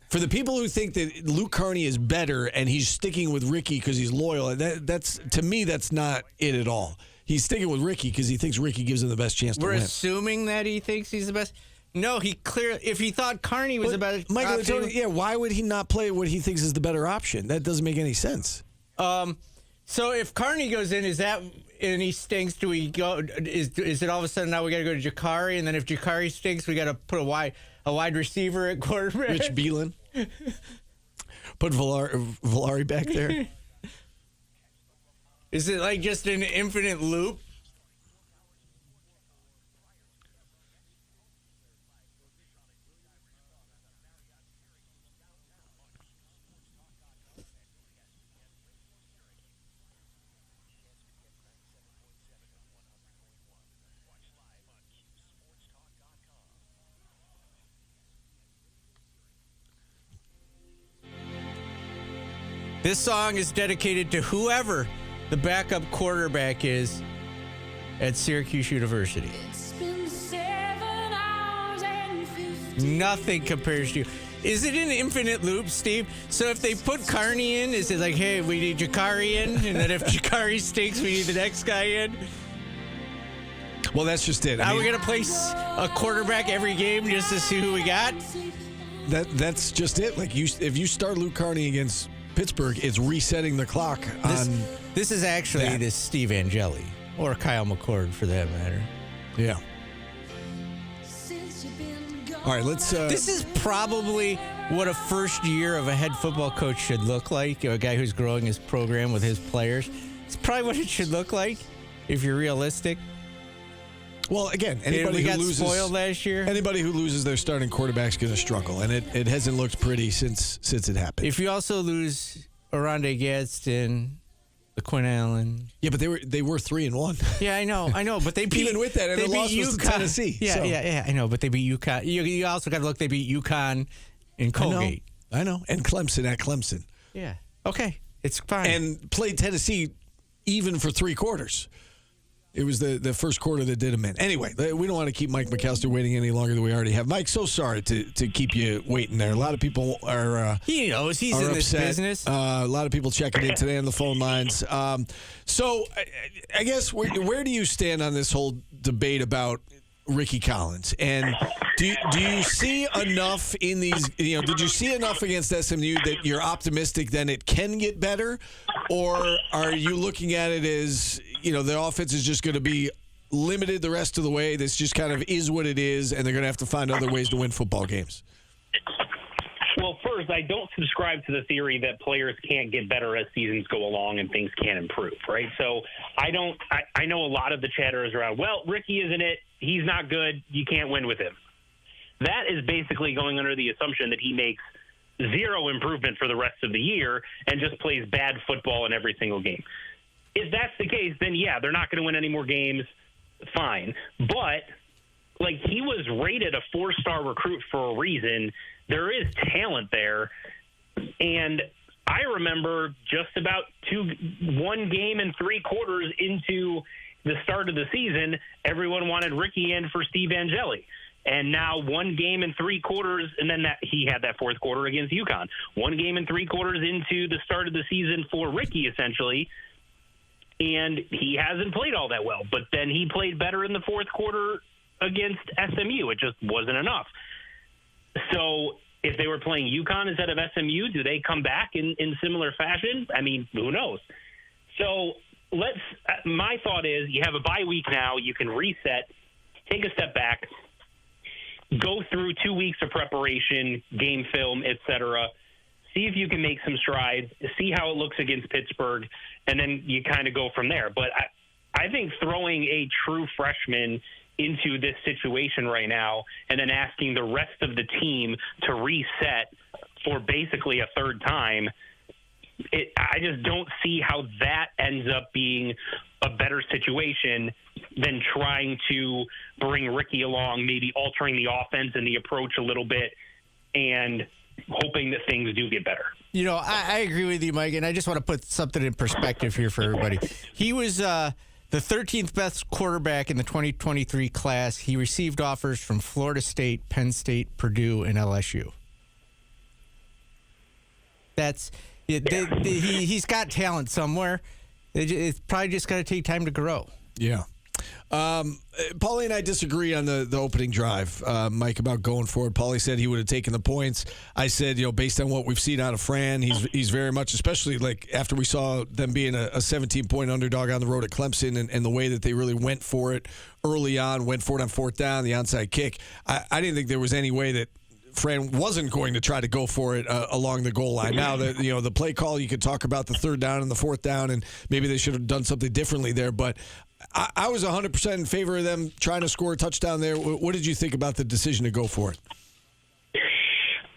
for the people who think that Luke Carney is better and he's sticking with Ricky because he's loyal, that's to me, that's not it at all. He's sticking with Ricky because he thinks Ricky gives him the best chance to win. We're assuming that he thinks he's the best. No, he clearly. If he thought Carney was the better option, why would he not play what he thinks is the better option? That doesn't make any sense. So if Carney goes in, and he stinks, do we go? Is it all of a sudden now we got to go to Jakari, and then if Jakari stinks, we got to put a wide receiver at quarterback? Rich Beelan. Put Valari back there. Is it like just an infinite loop? This song is dedicated to whoever the backup quarterback is at Syracuse University. Nothing compares to you. Is it an infinite loop, Steve? So if they put Carney in, is it like, hey, we need Jakari in? And then if Jakari stinks, we need the next guy in? Well, that's just it. Are we going to place a quarterback every game just to see who we got? That's just it. Like, if you start Luke Carney against Pittsburgh, it's resetting the clock on. This is actually this Steve Angeli, or Kyle McCord for that matter. Yeah. All right, let's. This is probably what a first year of a head football coach should look like. A guy who's growing his program with his players. It's probably what it should look like if you're realistic. Well, again, anybody who got loses, spoiled last year. Anybody who loses their starting quarterback's going to struggle, and it hasn't looked pretty since it happened. If you also lose Oronde Gadsden, the Quinn Allen, yeah, but they were 3-1. Yeah, I know, but they beat, even with that, and they the loss was to Tennessee. Yeah, I know, but they beat UConn. You also got to look. They beat UConn in Colgate. I know, and Clemson at Clemson. Yeah, okay, it's fine. And played Tennessee even for 3 quarters. It was the first quarter that did him in. Anyway, we don't want to keep Mike McAllister waiting any longer than we already have. Mike, so sorry to keep you waiting there. A lot of people are he knows he's in upset. This business. A lot of people checking in today on the phone lines. So I guess where do you stand on this whole debate about Ricky Collins? And do you see enough in these, did you see enough against SMU that you're optimistic then it can get better? Or are you looking at it as, the offense is just going to be limited the rest of the way? This just kind of is what it is, and they're going to have to find other ways to win football games? Well, first, I don't subscribe to the theory that players can't get better as seasons go along and things can't improve, right? So I know a lot of the chatter is around, well, Ricky isn't it. He's not good. You can't win with him. That is basically going under the assumption that he makes zero improvement for the rest of the year and just plays bad football in every single game. If that's the case, then yeah, they're not going to win any more games. Fine. But he was rated a 4-star recruit for a reason. There is talent there. And I remember just about 1 game and 3 quarters into the start of the season, everyone wanted Ricky in for Steve Angeli. And now 1 game and 3 quarters, and then he had that 4th quarter against UConn. 1 game and 3 quarters into the start of the season for Ricky, essentially, and he hasn't played all that well. But then he played better in the 4th quarter against SMU. It just wasn't enough. So if they were playing UConn instead of SMU, do they come back in similar fashion? I mean, who knows? So my thought is you have a bye week now. You can reset, take a step back, go through 2 weeks of preparation, game film, etc., see if you can make some strides, see how it looks against Pittsburgh, and then you kind of go from there. But I think throwing a true freshman into this situation right now and then asking the rest of the team to reset for basically a 3rd time, I just don't see how that ends up being a better situation than trying to bring Ricky along, maybe altering the offense and the approach a little bit and hoping that things do get better. You know, I agree with you, Mike, and I just want to put something in perspective here for everybody. He was the 13th best quarterback in the 2023 class. He received offers from Florida State, Penn State, Purdue, and LSU. He's got talent somewhere. It's probably just got to take time to grow. Yeah. Paulie and I disagree on the opening drive, Mike, about going forward. Paulie said he would have taken the points. I said, based on what we've seen out of Fran, he's very much, especially like after we saw them being a 17-point underdog on the road at Clemson and the way that they really went for it early on, went for it on fourth down, the onside kick. I didn't think there was any way that Fran wasn't going to try to go for it along the goal line. Now, the play call, you could talk about the third down and the fourth down, and maybe they should have done something differently there. But I was 100% in favor of them trying to score a touchdown there. What did you think about the decision to go for it?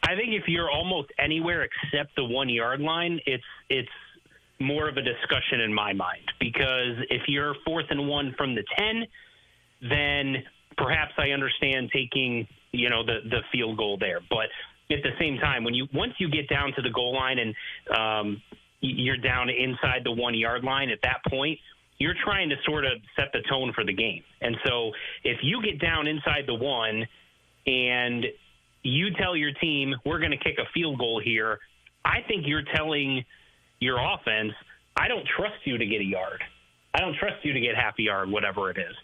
I think if you're almost anywhere except the 1 yard line, it's more of a discussion in my mind. Because if you're 4th and 1 from the 10, then perhaps I understand taking the field goal there. But at the same time, once you get down to the goal line and you're down inside the 1 yard line, at that point, you're trying to sort of set the tone for the game. And so if you get down inside the 1 and you tell your team, we're going to kick a field goal here, I think you're telling your offense, I don't trust you to get a yard. I don't trust you to get half a yard, whatever it is.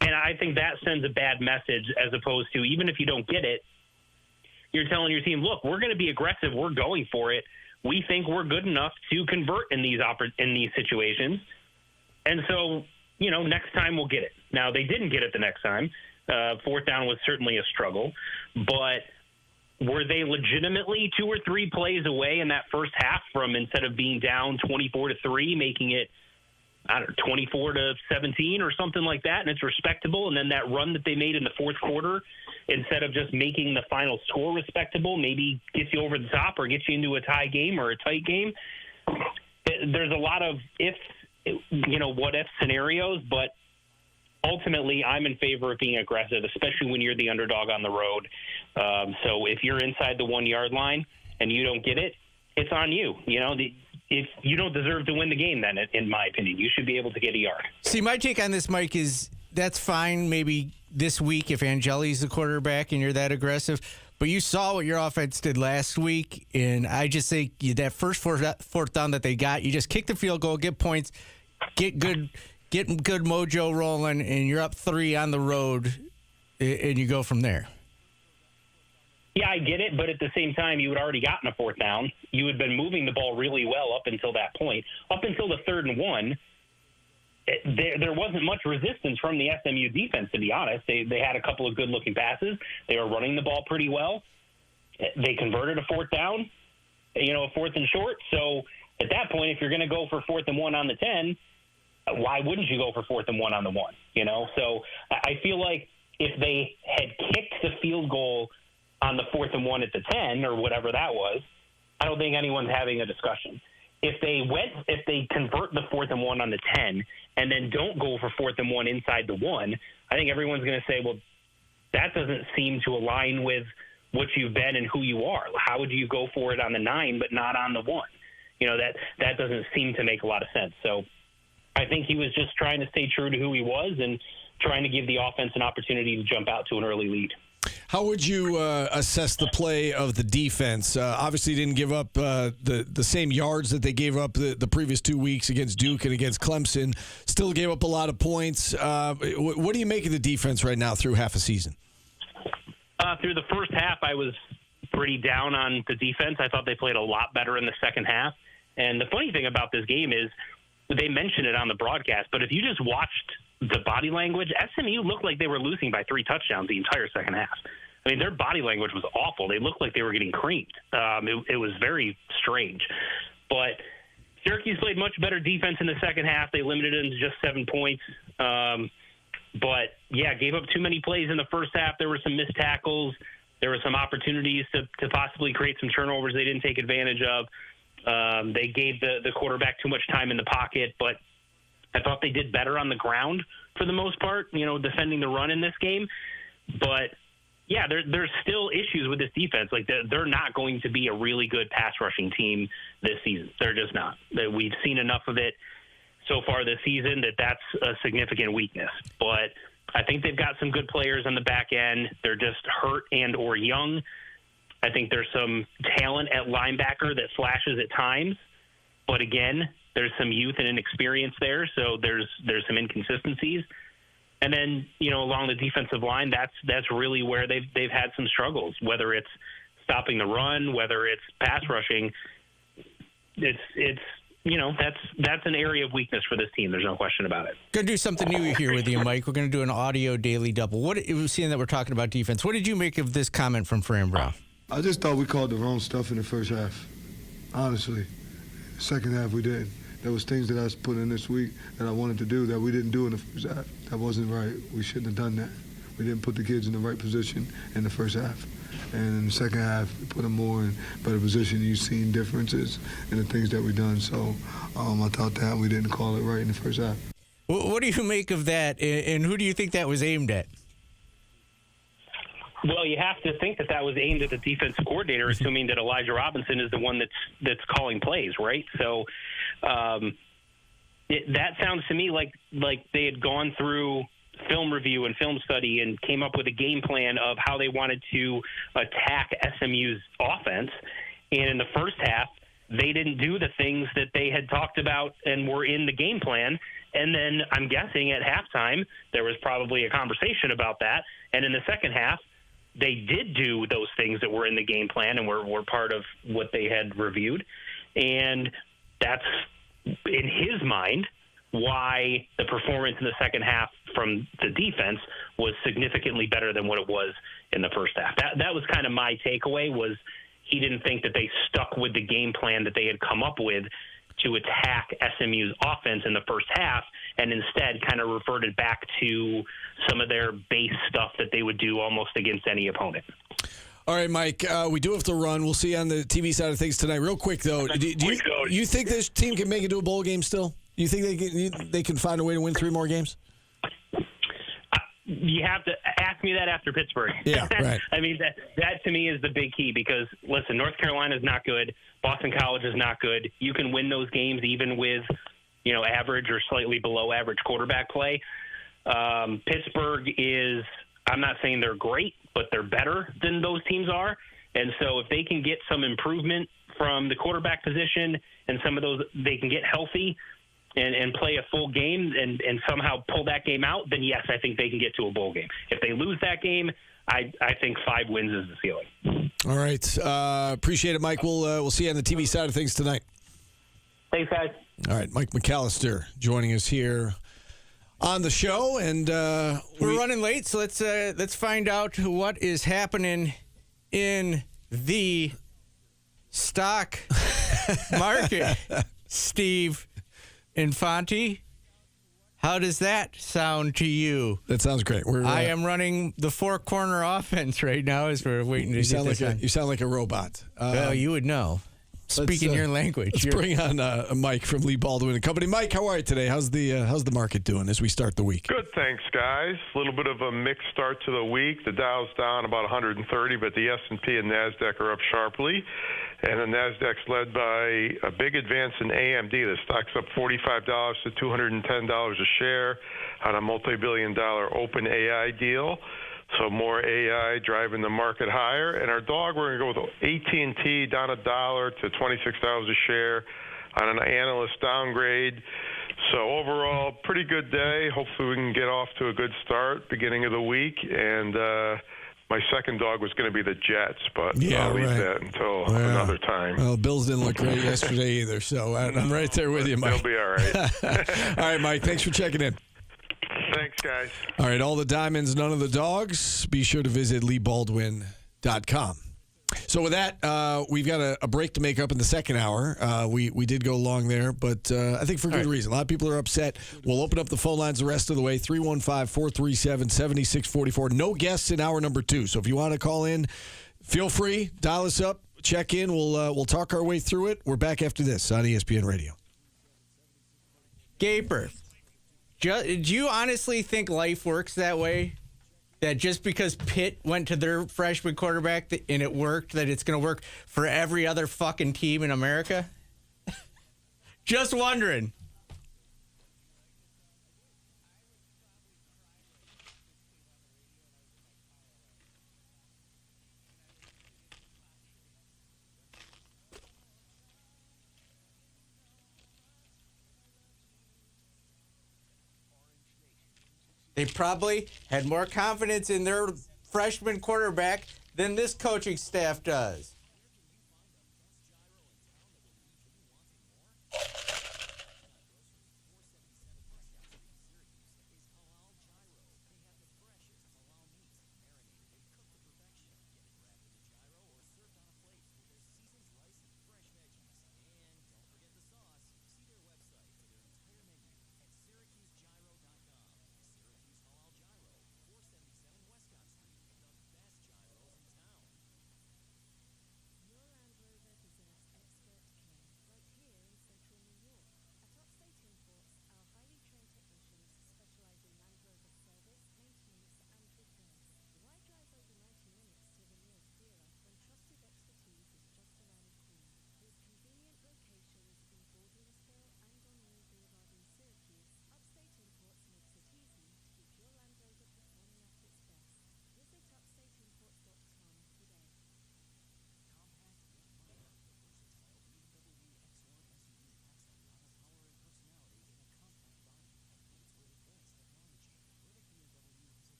And I think that sends a bad message as opposed to, even if you don't get it, you're telling your team, look, we're going to be aggressive. We're going for it. We think we're good enough to convert in these situations. And so, next time we'll get it. Now, they didn't get it the next time. Fourth down was certainly a struggle. But were they legitimately 2 or 3 plays away in that first half from, instead of being down 24-3, making it, 24-17 or something like that, and it's respectable? And then that run that they made in the fourth quarter, instead of just making the final score respectable, maybe gets you over the top or gets you into a tie game or a tight game. There's a lot of what-if scenarios, but ultimately I'm in favor of being aggressive, especially when you're the underdog on the road. So if you're inside the 1 yard line and you don't get it, it's on you. If you don't deserve to win the game, then, in my opinion, you should be able to get a yard. See, my take on this, Mike, is that's fine maybe this week if Angeli's the quarterback and you're that aggressive. But you saw what your offense did last week, and I just think that first fourth down that they got, you just kick the field goal, get points, get good mojo rolling, and you're up 3 on the road, and you go from there. Yeah, I get it, but at the same time, you had already gotten a fourth down. You had been moving the ball really well up until that point. Up until the 3rd and 1, there wasn't much resistance from the SMU defense, to be honest. They had a couple of good-looking passes. They were running the ball pretty well. They converted a fourth down, a 4th and short. So at that point, if you're going to go for 4th and 1 on the 10, why wouldn't you go for 4th and 1 on the 1? So I feel like if they had kicked the field goal on the 4th and 1 at the 10 or whatever that was, I don't think anyone's having a discussion. If they convert the 4th and 1 on the 10 and then don't go for 4th and 1 inside the 1, I think everyone's going to say, well, that doesn't seem to align with what you've been and who you are. How would you go for it on the 9 but not on the 1? That doesn't seem to make a lot of sense. So I think he was just trying to stay true to who he was and trying to give the offense an opportunity to jump out to an early lead. How would you assess the play of the defense? Obviously, didn't give up the same yards that they gave up the previous 2 weeks against Duke and against Clemson. Still gave up a lot of points. What do you make of the defense right now through half a season? Through the first half, I was pretty down on the defense. I thought they played a lot better in the second half. And the funny thing about this game is they mentioned it on the broadcast, but if you just watched the body language, SMU looked like they were losing by 3 touchdowns the entire second half. I mean, their body language was awful. They looked like they were getting creamed. It was very strange. But Syracuse played much better defense in the second half. They limited it to just 7 points. But, yeah, gave up too many plays in the first half. There were some missed tackles. There were some opportunities to possibly create some turnovers they didn't take advantage of. They gave the quarterback too much time in the pocket. But I thought they did better on the ground for the most part, defending the run in this game. But, yeah, there's still issues with this defense. Like, they're not going to be a really good pass rushing team this season. They're just not. We've seen enough of it so far this season that's a significant weakness. But I think they've got some good players on the back end. They're just hurt and or young. I think there's some talent at linebacker that flashes at times. But, again, there's some youth and inexperience there, so there's some inconsistencies. And then, along the defensive line, that's really where they've had some struggles, whether it's stopping the run, whether it's pass rushing. It's that's an area of weakness for this team. There's no question about it. Going to do something new here with you, Mike. We're going to do an audio daily double. Seeing that we're talking about defense, what did you make of this comment from Fran Brown? I just thought we called the wrong stuff in the first half. Honestly, second half we did. There was things that I was put in this week that I wanted to do that we didn't do in the first half. That wasn't right. We shouldn't have done that. We didn't put the kids in the right position in the first half. And in the second half, we put them more in better position. You've seen differences in the things that we've done. So I thought that we didn't call it right in the first half. What do you make of that, and who do you think that was aimed at? Well, you have to think that was aimed at the defensive coordinator, assuming that Elijah Robinson is the one that's calling plays, right? So that sounds to me like they had gone through film review and film study and came up with a game plan of how they wanted to attack SMU's offense. And in the first half, they didn't do the things that they had talked about and were in the game plan. And then I'm guessing at halftime, there was probably a conversation about that. And in the second half, they did do those things that were in the game plan and were part of what they had reviewed. And that's, in his mind, why the performance in the second half from the defense was significantly better than what it was in the first half. That was kind of my takeaway, was he didn't think that they stuck with the game plan that they had come up with to attack SMU's offense in the first half, and instead kind of reverted back to some of their base stuff that they would do almost against any opponent. All right, Mike, we do have to run. We'll see you on the TV side of things tonight. Real quick, though, do you think this team can make it to a bowl game still? You think they can find a way to win 3 more games? You have to ask me that after Pittsburgh. Yeah, right. I mean, that to me is the big key because, listen, North Carolina is not good. Boston College is not good. You can win those games even with, average or slightly below average quarterback play. Pittsburgh is, I'm not saying they're great, but they're better than those teams are. And so if they can get some improvement from the quarterback position and some of those, they can get healthy and play a full game and somehow pull that game out, then yes, I think they can get to a bowl game. If they lose that game, I think 5 wins is the ceiling. All right. Appreciate it, Mike. We'll see you on the TV side of things tonight. Thanks, guys. All right, Mike McAllister joining us here on the show, and we're running late, so let's find out what is happening in the stock market. Steve Infanti, how does that sound to you? That sounds great. I am running the 4-corner offense right now as we're waiting to get this on. You sound like a robot. Well, you would know. Speaking your language. Let's bring on Mike from Lee Baldwin & Company. Mike, how are you today? How's the market doing as we start the week? Good, thanks, guys. A little bit of a mixed start to the week. The Dow's down about 130, but the S&P and NASDAQ are up sharply. And the NASDAQ's led by a big advance in AMD. The stock's up $45 to $210 a share on a multi-billion-dollar open AI deal. So more AI driving the market higher. And our dog, we're going to go with AT&T down $1 to $26 a share on an analyst downgrade. So overall, pretty good day. Hopefully we can get off to a good start beginning of the week. And my second dog was going to be the Jets, but I'll leave that until another time. Well, Bills didn't look great yesterday either, so I'm right there with you, Mike. They'll be all right. All right, Mike, thanks for checking in. Thanks, guys. All right, all the diamonds, none of the dogs. Be sure to visit LeeBaldwin.com. So with that, we've got a break to make up in the second hour. We did go long there, but I think for good reason. A lot of people are upset. We'll open up the phone lines the rest of the way, 315-437-7644. No guests in hour number 2. So if you want to call in, feel free. Dial us up. Check in. We'll talk our way through it. We're back after this on ESPN Radio. Gaper, Do you honestly think life works that way? That just because Pitt went to their freshman quarterback and it worked, that it's going to work for every other fucking team in America? Just wondering. They probably had more confidence in their freshman quarterback than this coaching staff does.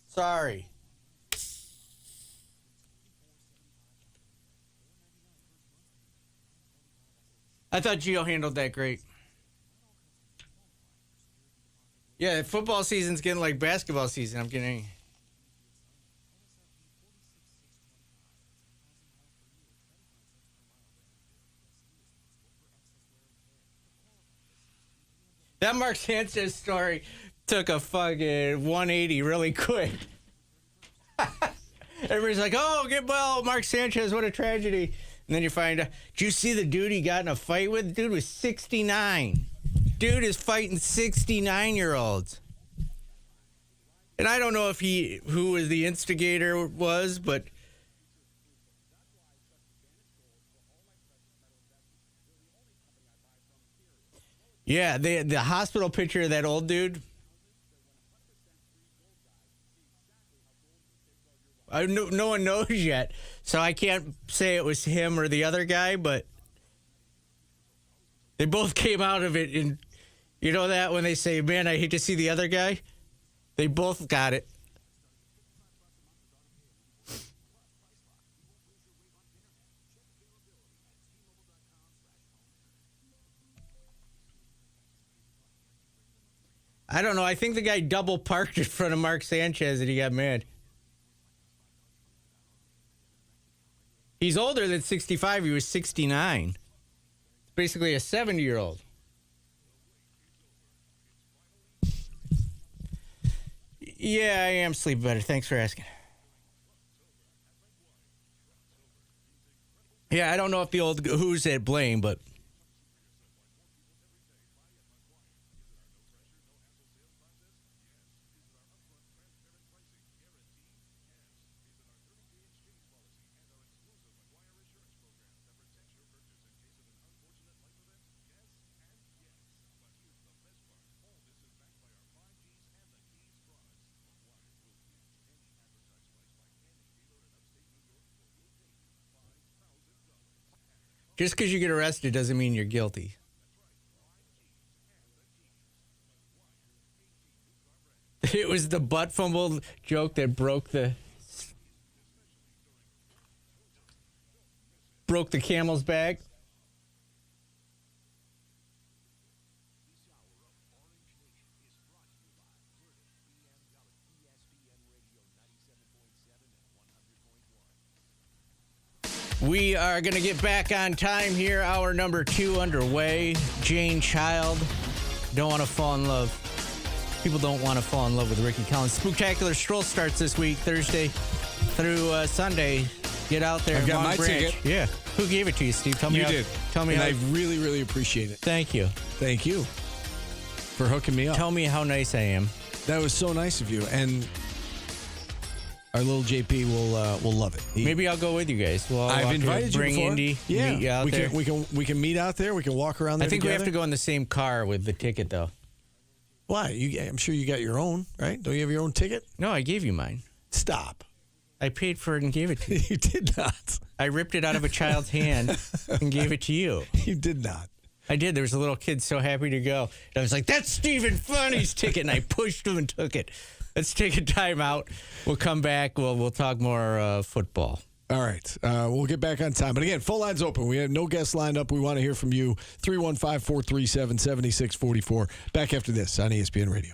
Sorry. I thought Gio handled that great. Yeah, football season's getting like basketball season. I'm getting... That Mark Sanchez story took a fucking 180 really quick. Everybody's like, oh, get well, Mark Sanchez, what a tragedy. And then you find out, did you see the dude he got in a fight with? The dude was 69. Dude is fighting 69-year-olds. And I don't know if who was the instigator was, but... Yeah, the hospital picture of that old dude. No one knows yet, so I can't say it was him or the other guy, but they both came out of it. And you know that when they say, man, I hate to see the other guy? They both got it. I don't know. I think the guy double parked in front of Mark Sanchez and he got mad. He's older than 65. He was 69. It's basically a 70-year-old. Yeah, I am sleeping better. Thanks for asking. Yeah, I don't know if the old who's at blame, but... Just because you get arrested doesn't mean you're guilty. It was the butt fumble joke that broke the camel's back. We are going to get back on time here. Hour number 2 underway. Jane Child. Don't want to fall in love. People don't want to fall in love with Ricky Collins. Spooktacular Stroll starts this week, Thursday. through Sunday. Get out there. I've got Long my Branch. ticket. Yeah. Who gave it to you, Steve? Tell me. You did. Tell me. And how, I really, really appreciate it. Thank you. Thank you for hooking me up. Tell me how nice I am. That was so nice of you. And our little JP will love it. Maybe I'll go with you guys. Well, I've invited you bring before. Indy. Yeah, meet you out there. we can meet out there. We can walk around there. I think we have to together. go in the same car with the ticket, though. Why? I'm sure you got your own, right? Don't you have your own ticket? No, I gave you mine. Stop. I paid for it and gave it to you. You did not. I ripped it out of a child's hand and gave it to you. You did not. I did. There was a little kid so happy to go. And I was like, that's Stephen Funny's ticket. And I pushed him and took it. Let's take a time out. We'll come back. We'll talk more football. All right. We'll get back on time. But again, full lines open. We have no guests lined up. We want to hear from you. 315-437-7644. Back after this on ESPN Radio.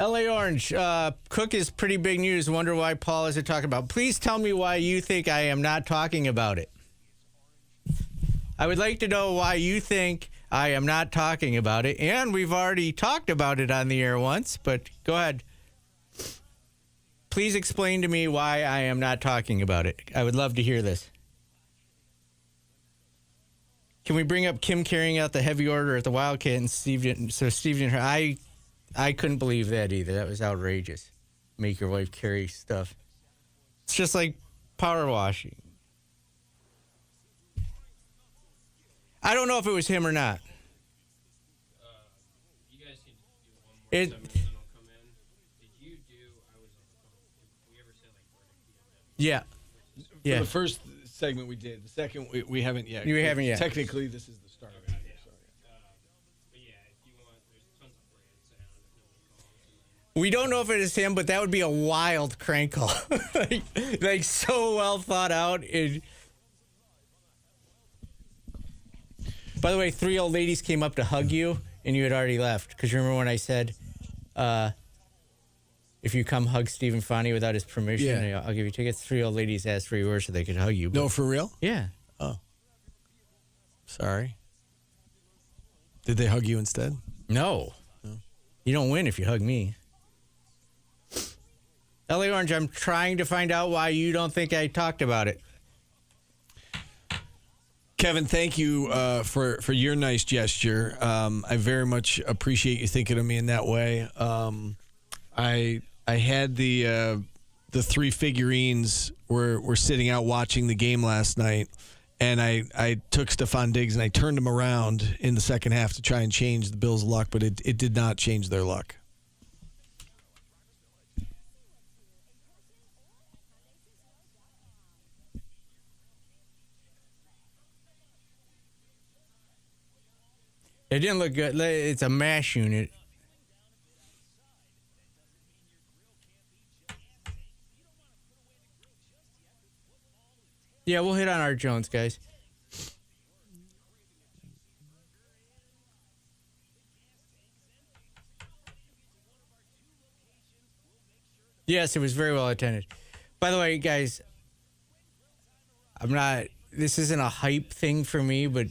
LA Orange, Cook is pretty big news. Wonder why Paul isn't talking about it. Please tell me why you think I am not talking about it. I would like to know why you think I am not talking about it. And we've already talked about it on the air once, but go ahead. Please explain to me why I am not talking about it. I would love to hear this. Can we bring up Kim carrying out the heavy order at the Wildcat and Steve didn't? So Steve didn't. I couldn't believe that either. That was outrageous. Make your wife carry stuff. It's just like power washing. I don't know if it was him or not. You guys can do one more segment and then I'll come in. Did you do, I was on the phone, did we ever say like Yeah. For the first segment we did. The second we haven't yet. You haven't yet. Technically, this is the start of it. But yeah, if you want, there's tons of brand sound if no one calls. We don't know if it is him, but that would be a wild crank call. like so well thought out. By the way, 3 old ladies came up to hug you, and you had already left. Because you remember when I said, if you come hug Stephen Fani without his permission, I'll give you tickets. 3 old ladies asked for yours so they could hug you. No, for real? Yeah. Oh. Sorry. Did they hug you instead? No. You don't win if you hug me. LA Orange, I'm trying to find out why you don't think I talked about it. Kevin, thank you for your nice gesture. I very much appreciate you thinking of me in that way. I had the 3 figurines were sitting out watching the game last night, and I took Stephon Diggs and I turned him around in the second half to try and change the Bills' luck, but it did not change their luck. It didn't look good. It's a MASH unit. Yeah, we'll hit on Art Jones, guys. Yes, it was very well attended. By the way, guys, this isn't a hype thing for me, but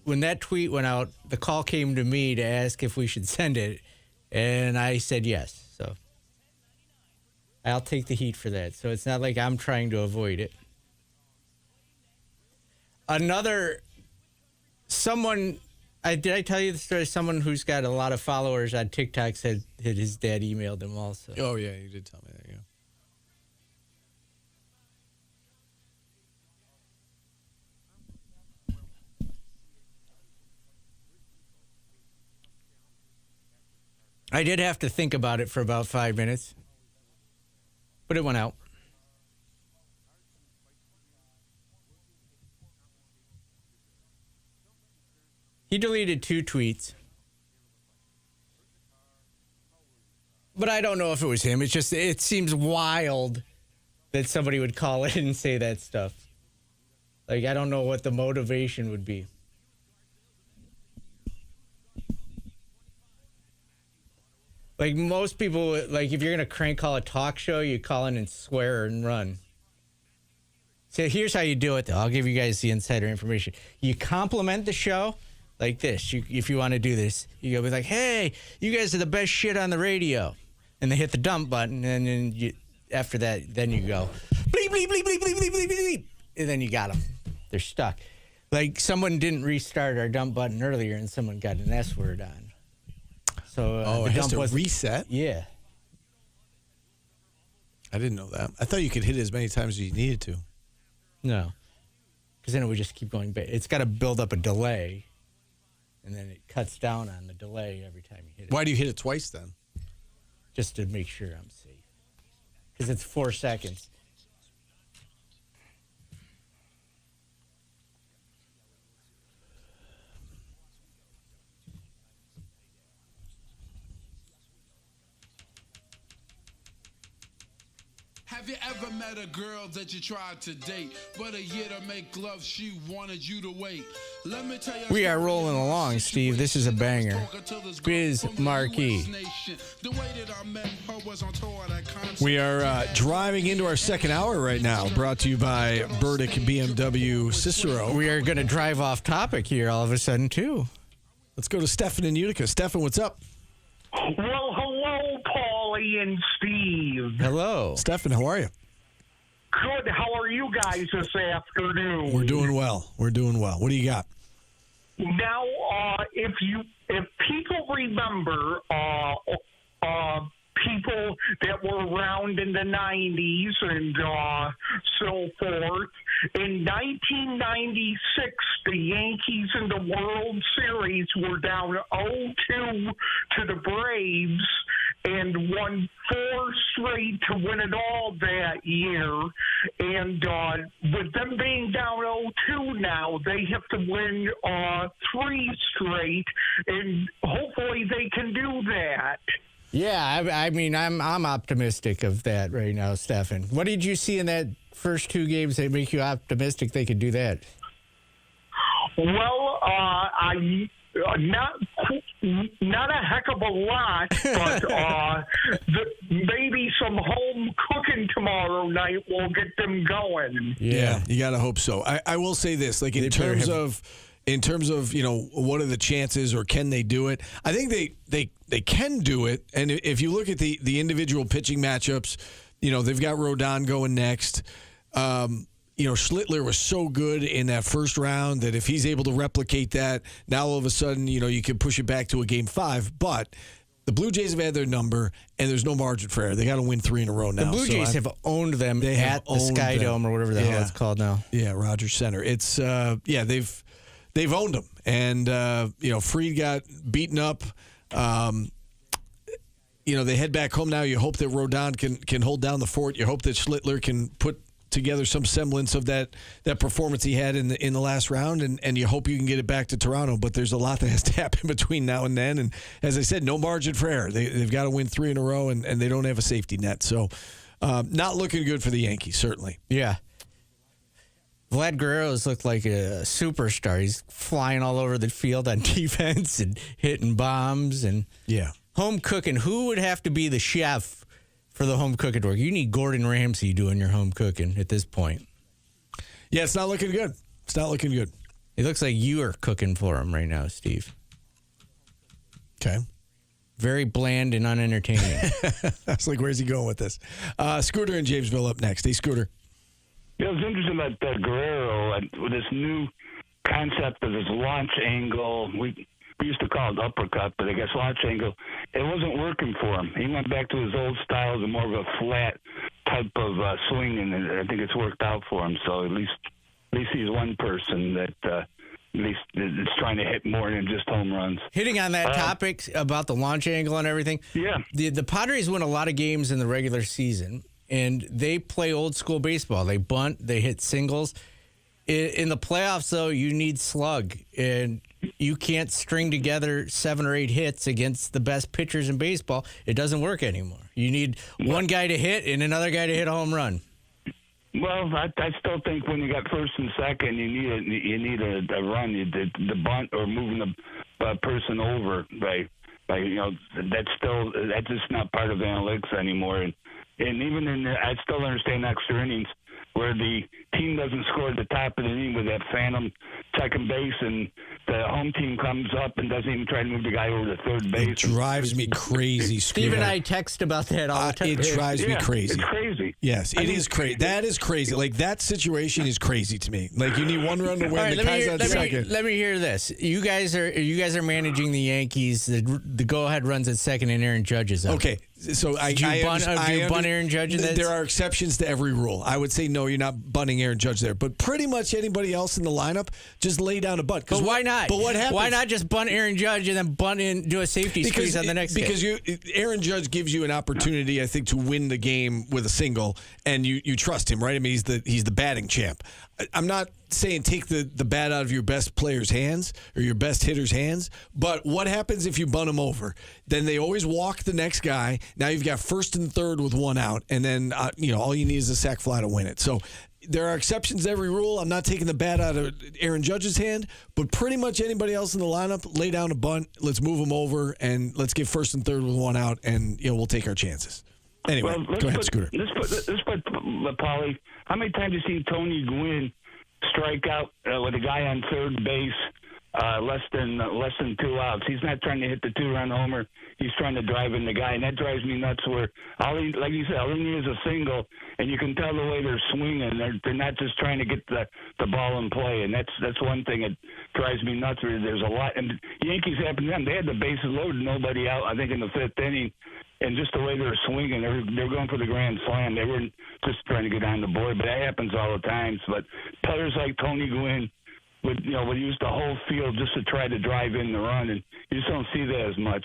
when that tweet went out, the call came to me to ask if we should send it, and I said yes. So I'll take the heat for that. So it's not like I'm trying to avoid it. Someone, did I tell you the story? Someone who's got a lot of followers on TikTok said that his dad emailed him also. Oh, yeah, you did tell me that, yeah. I did have to think about it for about 5 minutes, but it went out. He deleted 2 tweets. But I don't know if it was him. It seems wild that somebody would call in and say that stuff. Like, I don't know what the motivation would be. Like, most people, like, if you're going to crank call a talk show, you call in and swear and run. So here's how you do it, though. I'll give you guys the insider information. You compliment the show like this. If you want to do this, you go be like, hey, you guys are the best shit on the radio. and they hit the dump button, and then after that, then you go bleep, bleep, bleep, bleep, bleep, bleep, bleep, bleep, and then you got them. They're stuck. Like someone didn't restart our dump button earlier, and someone got an S word on. So it has to reset? Yeah. I didn't know that. I thought you could hit it as many times as you needed to. No. Because then it would just keep going back. It's got to build up a delay, and then it cuts down on the delay every time you hit it. Why do you hit it twice then? Just to make sure I'm safe. Because it's 4 seconds. Have you ever met a girl that you tried to date, but a year to make love, she wanted you to wait? Let me tell you. We are rolling along, Steve. This is a banger. Biz Marquee. We are driving into our second hour right now, brought to you by Burdick BMW Cicero. We are going to drive off topic here all of a sudden, too. Let's go to Stefan in Utica. Stefan, what's up? Well, hello, Paulie and Steve. Hello. Stefan, how are you? Good. How are you guys this afternoon? We're doing well. We're doing well. What do you got? Now, if people remember, people that were around in the 90s and so forth, in 1996, the Yankees in the World Series were down 0-2 to the Braves and won 4 straight to win it all that year. And with them being down 0-2 now, they have to win 3 straight, and hopefully they can do that. Yeah, I mean, I'm optimistic of that right now, Stefan. What did you see in that first 2 games that make you optimistic they could do that? Well, not a heck of a lot, but maybe some home cooking tomorrow night will get them going. Yeah, you got to hope so. I will say this, like in terms of, what are the chances or can they do it? I think they can do it. And if you look at the individual pitching matchups, they've got Rodon going next. Schlittler was so good in that first round that if he's able to replicate that, now all of a sudden, you can push it back to a game 5. But the Blue Jays have had their number, and there's no margin for error. They got to win 3 in a row now. The Blue Jays have owned them at the Sky Dome or whatever the hell it's called now. Yeah, Rogers Center. It's they've owned them, and Fried got beaten up. They head back home now. You hope that Rodon can hold down the fort. You hope that Schlittler can put together some semblance of that performance he had in the last round, and you hope you can get it back to Toronto. But there's a lot that has to happen between now and then. And as I said, no margin for error. They've got to win 3 in a row, and they don't have a safety net. So not looking good for the Yankees, certainly. Yeah. Vlad Guerrero's looked like a superstar. He's flying all over the field on defense and hitting bombs. And home cooking. Who would have to be the chef for the home cooking work? You need Gordon Ramsay doing your home cooking at this point. Yeah, it's not looking good. It's not looking good. It looks like you are cooking for him right now, Steve. Okay. Very bland and unentertaining. That's like, where's he going with this? Scooter in Jamesville up next. Hey, Scooter. Yeah, it was interesting that Guerrero, with this new concept of his launch angle, we used to call it uppercut, but I guess launch angle, it wasn't working for him. He went back to his old style, of more of a flat type of swing, and I think it's worked out for him. So at least he's one person that at least is trying to hit more than just home runs. Hitting on that topic about the launch angle and everything, yeah. The Padres win a lot of games in the regular season, and they play old school baseball. They bunt, they hit singles. In the playoffs, though, you need slug, and you can't string together 7 or 8 hits against the best pitchers in baseball. It doesn't work anymore. You need one guy to hit and another guy to hit a home run. Well, I still think when you got first and second, you need a run, the bunt or moving the person over by that's just not part of analytics anymore. And even I still understand extra innings. where the team doesn't score at the top of the inning with that phantom second base, and the home team comes up and doesn't even try to move the guy over to third base. It drives me crazy, Steve and I text about that all the time. It drives me crazy. It's crazy. Yes, it is crazy. That is crazy. Like, that situation is crazy to me. Like, you need one run to win. The guy's on second. Let me hear this. You guys are managing the Yankees. The go-ahead runs at second, and Aaron Judge is up. Okay, so do you bun Aaron Judge in that? There are exceptions to every rule. I would say no, you're not bunting Aaron Judge there. But pretty much anybody else in the lineup, just lay down a bunt. But why not? But what happens? Why not just bunt Aaron Judge and then bunt in, do a safety squeeze on the next because game? Aaron Judge gives you an opportunity, I think, to win the game with a single, and you trust him, right? I mean, he's the batting champ. I'm not saying take the bat out of your best player's hands or your best hitter's hands, but what happens if you bunt him over? Then they always walk the next guy. Now you've got first and third with one out, and then all you need is a sac fly to win it. So there are exceptions to every rule. I'm not taking the bat out of Aaron Judge's hand, but pretty much anybody else in the lineup, lay down a bunt, let's move them over, and let's get first and third with one out, and we'll take our chances. Anyway, go ahead, Scooter. Let's put Paulie. How many times have you seen Tony Gwynn strike out with a guy on third base less than 2 outs? He's not trying to hit the 2-run homer. He's trying to drive in the guy, and that drives me nuts. Where like you said, all he needs is a single, and you can tell the way they're swinging. They're not just trying to get the ball in play, and that's one thing that drives me nuts. There's a lot, and the Yankees happened to them. They had the bases loaded, nobody out. I think in the 5th inning. And just the way they're swinging, they're going for the grand slam. They weren't just trying to get on the board, but that happens all the time. But players like Tony Gwynn would use the whole field just to try to drive in the run, and you just don't see that as much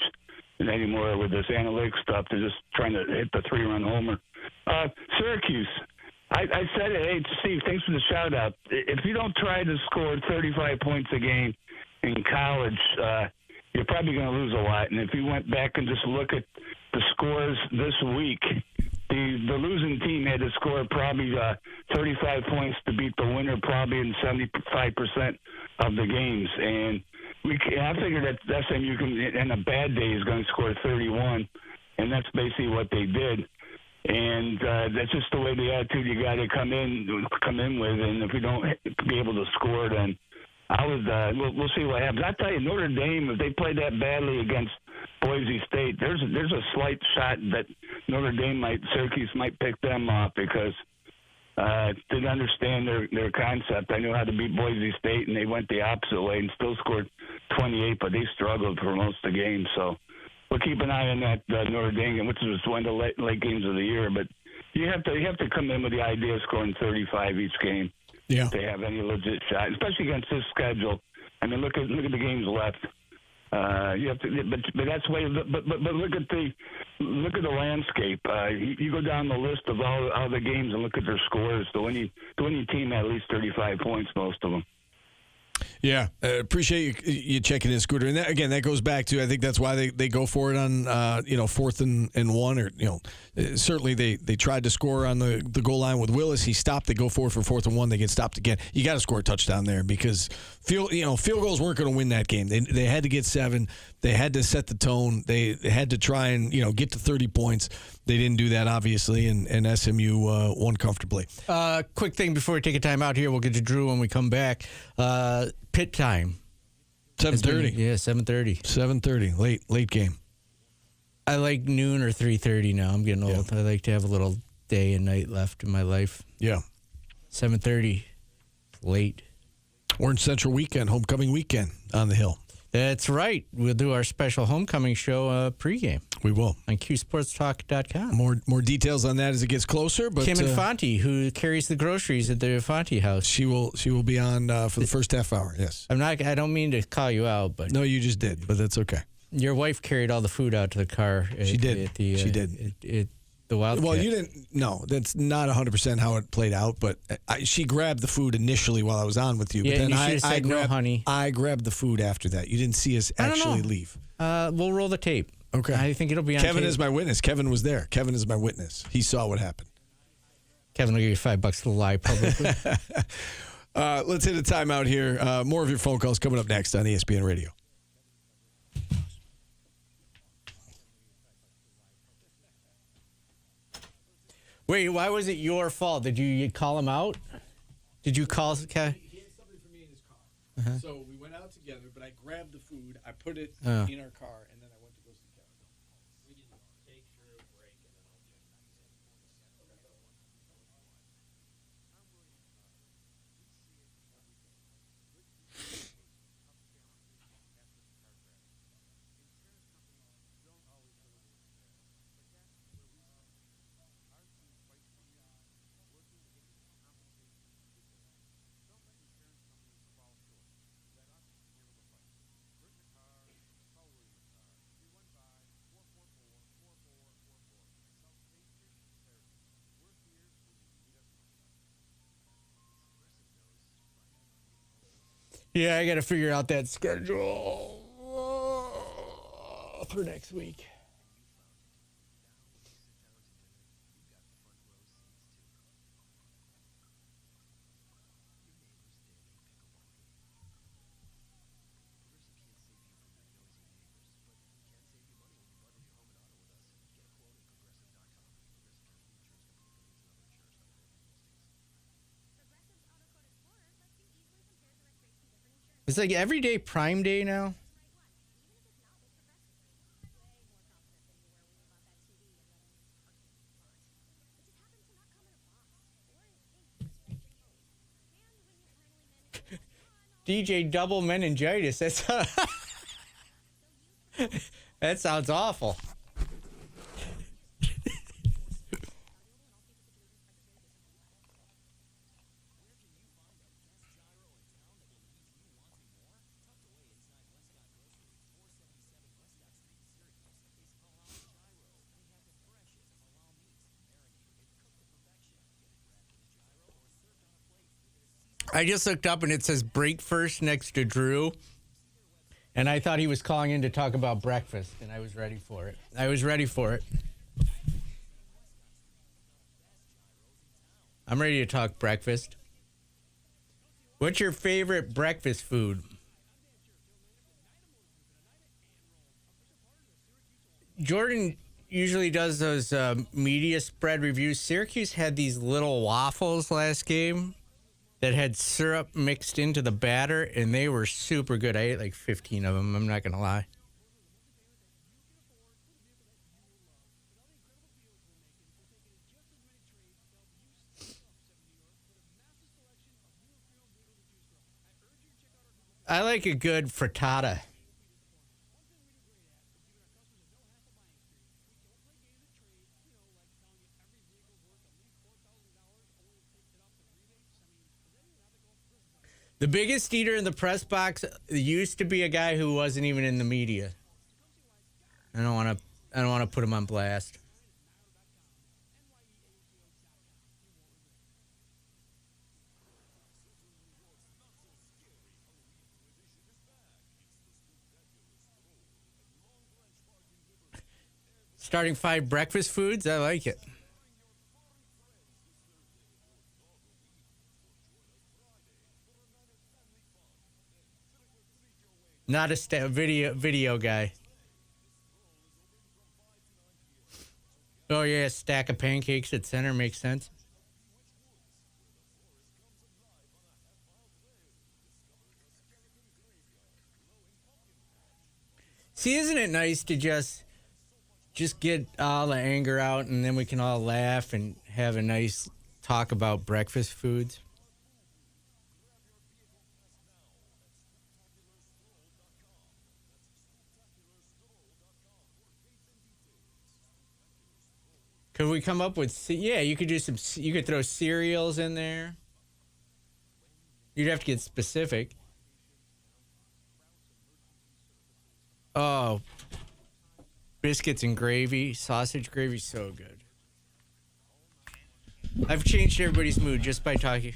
anymore with this analytic stuff. They're just trying to hit the 3-run homer. Syracuse, I said it. Hey, Steve, thanks for the shout out. If you don't try to score 35 points a game in college, you're probably going to lose a lot. And if you went back and just look at the scores this week, the losing team had to score probably 35 points to beat the winner probably in 75% of the games. And I figured that SMU in a bad day is going to score 31, and that's basically what they did. And that's just the way the attitude you got to come in with. And if you don't be able to score, then we'll see what happens. I tell you, Notre Dame, if they play that badly against Boise State, there's a slight shot that Syracuse might pick them off because didn't understand their concept. I knew how to beat Boise State, and they went the opposite way and still scored 28, but they struggled for most of the game. So we'll keep an eye on that Notre Dame game, which was one of the late games of the year. But you have to come in with the idea of scoring 35 each game. Yeah. To have any legit shot, especially against this schedule. I mean, look at the games left. You have to, but that's way. But look at the landscape. You go down the list of all the games and look at their scores. The winning team had at least 35 points, most of them. Yeah, appreciate you checking in, Scooter. And that goes back to, I think that's why they go for it on 4th and 1, or certainly they tried to score on the goal line with Willis. He stopped. They go for it for 4th and 1. They get stopped again. You got to score a touchdown there because field goals weren't going to win that game. They had to get 7. They had to set the tone. They had to try and get to 30 points. They didn't do that, obviously, and SMU won comfortably. Quick thing before we take a time out here. We'll get to Drew when we come back. Pit time. 7:30. Yeah, 7:30. 7:30. Late game. I like noon or 3:30 now. I'm getting old. I like to have a little day and night left in my life. Yeah. 7:30. Late. Orange Central weekend, homecoming weekend on the Hill. That's right. We'll do our special homecoming show pregame. We will. On QSportsTalk.com. More details on that as it gets closer. But Kim Infante, who carries the groceries at the Infante house. She will be on for the first half hour, yes. I don't mean to call you out, but... No, you just did, but that's okay. Your wife carried all the food out to the car. She did. She did. The Wildcat. Well, you didn't. No, that's not 100% how it played out. But she grabbed the food initially while I was on with you. Yeah, but then you should have said no, honey. I grabbed the food after that. You didn't see us actually leave. We'll roll the tape. Okay. I think it'll be on Kevin tape. is my witness. Kevin was there. Kevin is my witness. He saw what happened. Kevin will give you $5 to lie publicly. Let's hit a timeout here. More of your phone calls coming up next on ESPN Radio. Wait, why was it your fault? Did you call him out? Did you call? Okay. He had something for me in his car. So we went out together, but I grabbed the food, I put it in our car, and then I went to go see Kevin. We didn't take Drew a break, and then I'll check back in. Yeah, I got to figure out that schedule for next week. It's like everyday Prime Day now. DJ double meningitis. That's that sounds awful. I just looked up and it says break first next to Drew. And I thought he was calling in to talk about breakfast, and I was ready for it. I'm ready to talk breakfast. What's your favorite breakfast food? Jordan usually does those media spread reviews. Syracuse had these little waffles last game that had syrup mixed into the batter, and they were super good. I ate like 15 of them, I'm not going to lie. I like a good frittata. The biggest eater in the press box used to be a guy who wasn't even in the media. I don't want to put him on blast. Starting 5 breakfast foods, I like it. Not a video guy. Oh yeah, a stack of pancakes at center makes sense. See, isn't it nice to just get all the anger out, and then we can all laugh and have a nice talk about breakfast foods? Could we come up with... Yeah, you could do some... You could throw cereals in there. You'd have to get specific. Oh. Biscuits and gravy. Sausage gravy, so good. I've changed everybody's mood just by talking.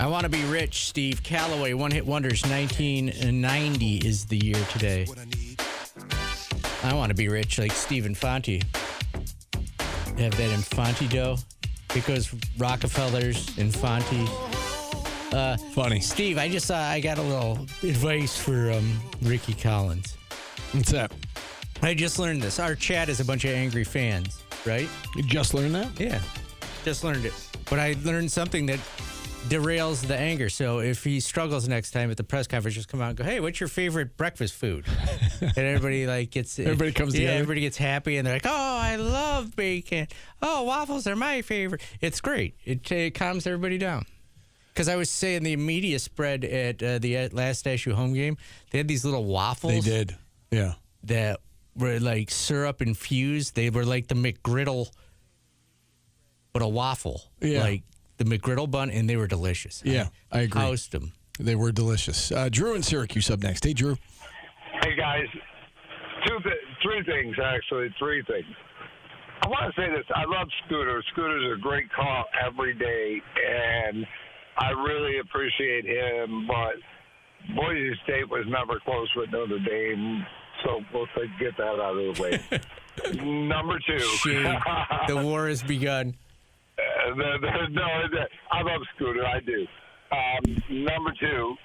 I Want to Be Rich, Steve Calloway, One Hit Wonders, 1990 is the year today. I want to be rich like Steve Infante. Have that Infante dough. It goes Rockefellers and Fonties. Funny. Steve, I got a little advice for Ricky Collins. What's that? I just learned this. Our chat is a bunch of angry fans, right? You just learned that? Yeah, just learned it. But I learned something that derails the anger. So if he struggles next time at the press conference, just come out and go, "Hey, what's your favorite breakfast food?" And everybody gets everybody comes together. Everybody gets happy, and they're like, "Oh, I love bacon. Oh, waffles are my favorite." It's great. It calms everybody down. Because I was saying the media spread at the last SU home game, they had these little waffles. They did, yeah. That were like syrup infused. They were like the McGriddle, but a waffle. Yeah. Like the McGriddle bun, and they were delicious. Yeah, I agree. Housed them. They were delicious. Drew in Syracuse up next. Hey, Drew. Hey, guys. Three things. I want to say this. I love Scooter. Scooter's a great call every day, and I really appreciate him, but Boise State was never close with Notre Dame, so we'll get that out of the way. Number two. The war has begun. I love Scooter. I do. Number two,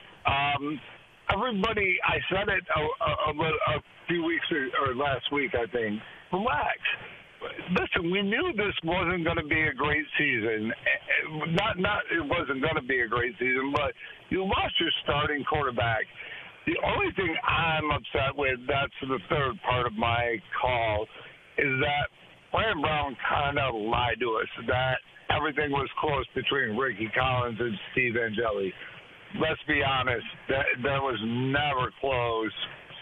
everybody, I said it a few weeks or last week, I think, relax. Listen, we knew this wasn't going to be a great season. It wasn't going to be a great season, but you lost your starting quarterback. The only thing I'm upset with, that's the third part of my call, is that Brian Brown kind of lied to us that everything was close between Ricky Collins and Steve Angeli. Let's be honest, that was never close.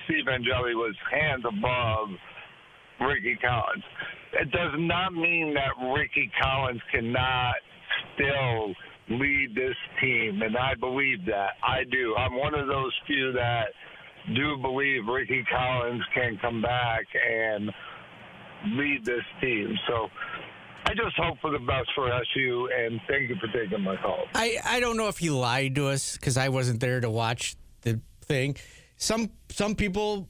Steve Angeli was hands above Ricky Collins. It does not mean that Ricky Collins cannot still lead this team, and I believe that. I do. I'm one of those few that do believe Ricky Collins can come back and lead this team. So I just hope for the best for SU, and thank you for taking my call. I don't know if he lied to us because I wasn't there to watch the thing. Some people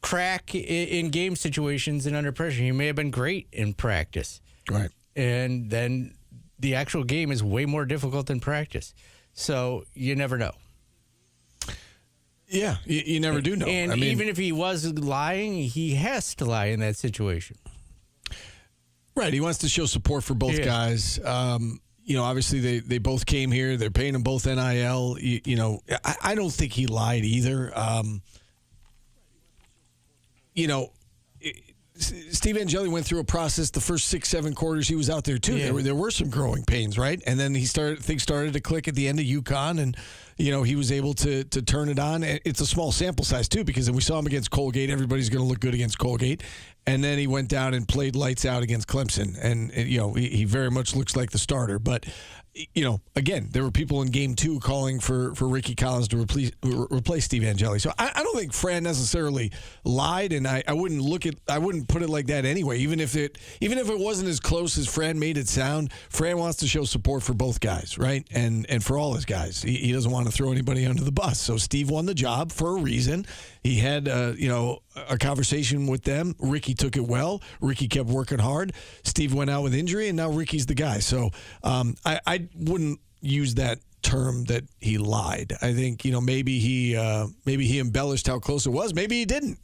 crack in game situations and under pressure. He may have been great in practice. Right. And then the actual game is way more difficult than practice. So you never know. Yeah, you never do know. And even if he was lying, he has to lie in that situation. Right. He wants to show support for both guys. Obviously they both came here. They're paying them both NIL. I don't think he lied either. Steve Angeli went through a process the first 6-7 quarters he was out there too. Yeah. There were some growing pains, right? And then things started to click at the end of UConn, and he was able to turn it on. It's a small sample size too, because we saw him against Colgate. Everybody's going to look good against Colgate, and then he went down and played lights out against Clemson, and he very much looks like the starter. But again, there were people in Game 2 calling for Ricky Collins to replace Steve Angeli. So I don't think Fran necessarily lied, and I wouldn't put it like that anyway. Even if it wasn't as close as Fran made it sound, Fran wants to show support for both guys, right? And for all his guys, he doesn't want to throw anybody under the bus. So Steve won the job for a reason. He had a conversation with them. Ricky took it well. Ricky kept working hard. Steve went out with injury, and now Ricky's the guy. So I wouldn't use that term that he lied. I think maybe he embellished how close it was. Maybe he didn't.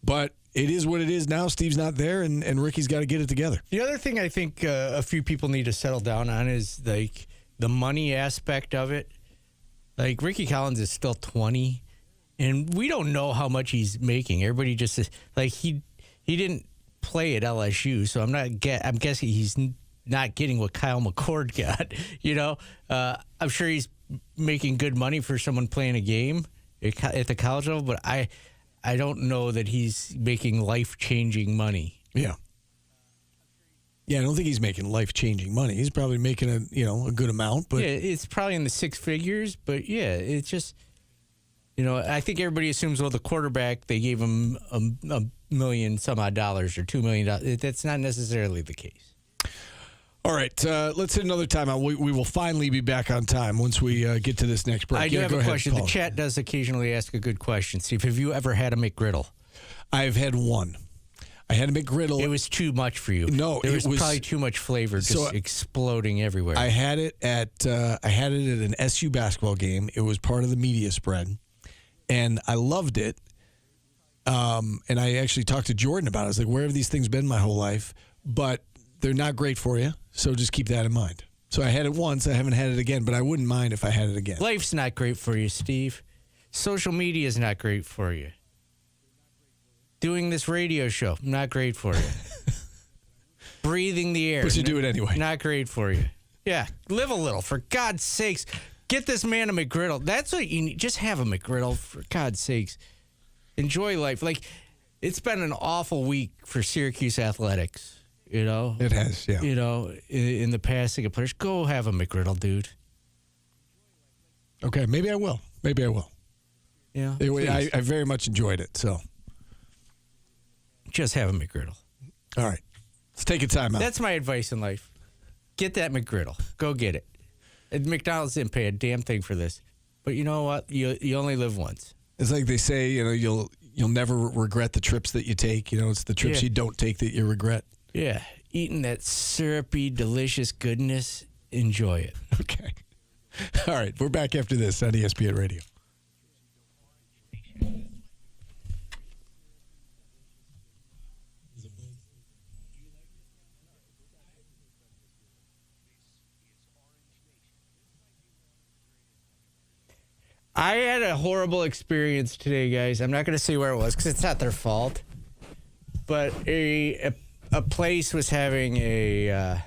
But it is what it is now. Steve's not there, and Ricky's got to get it together. The other thing I think a few people need to settle down on is like the money aspect of it. Like Ricky Collins is still 20. And we don't know how much he's making. Everybody just says, like, he didn't play at LSU, so I'm guessing he's not getting what Kyle McCord got. I'm sure he's making good money for someone playing a game at the college level, but I don't know that he's making life-changing money. Yeah. Yeah, I don't think he's making life-changing money. He's probably making a good amount, but yeah, it's probably in the six figures. But yeah, it's just. I think everybody assumes, the quarterback, they gave him $1 million some odd dollars or $2 million. That's not necessarily the case. All right, let's hit another timeout. We will finally be back on time once we get to this next break. I do have a question. The chat does occasionally ask a good question. Steve, have you ever had a McGriddle? I've had one. I had a McGriddle. It was too much for you. No, it was was probably too much flavor, just exploding everywhere. I had it at an SU basketball game. It was part of the media spread, and I loved it. And I actually talked to Jordan about it. I was like, where have these things been my whole life? But they're not great for you, so just keep that in mind. So I had it once. I haven't had it again, but I wouldn't mind if I had it again. Life's not great for you, Steve. Social media is not great for you. Doing this radio show, not great for you. Breathing the air. But you do it anyway. Not great for you. Yeah, live a little. For God's sakes, get this man a McGriddle. That's what you need. Just have a McGriddle, for God's sakes. Enjoy life. Like, it's been an awful week for Syracuse athletics, you know? It has, yeah. You know, in the passing of players. Go have a McGriddle, dude. Okay, maybe I will. Yeah. I very much enjoyed it, so. Just have a McGriddle. All right. Let's take a time out. That's my advice in life. Get that McGriddle. Go get it. And McDonald's didn't pay a damn thing for this. But you know what? You only live once. It's like they say, you know, you'll never regret the trips that you take. You know, it's the trips you don't take that you regret. Yeah. Eating that syrupy, delicious goodness. Enjoy it. Okay. All right. We're back after this on ESPN Radio. I had a horrible experience today, guys. I'm not going to say where it was because it's not their fault. But a place was having a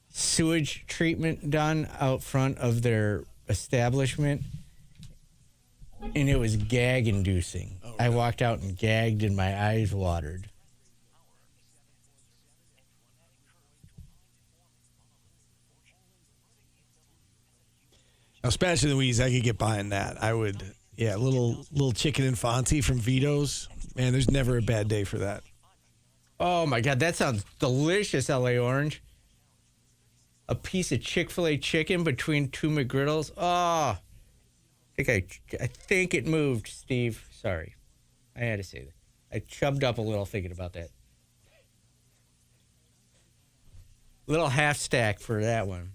sewage treatment done out front of their establishment, and it was gag-inducing. Oh, I walked out and gagged, and my eyes watered. Now, Spanish and Louise, I could get behind that. I would, yeah, little chicken infanti from Vito's. Man, there's never a bad day for that. Oh, my God, that sounds delicious, L.A. Orange. A piece of Chick-fil-A chicken between two McGriddles. Oh, I think it moved, Steve. Sorry. I had to say that. I chubbed up a little thinking about that. Little half stack for that one.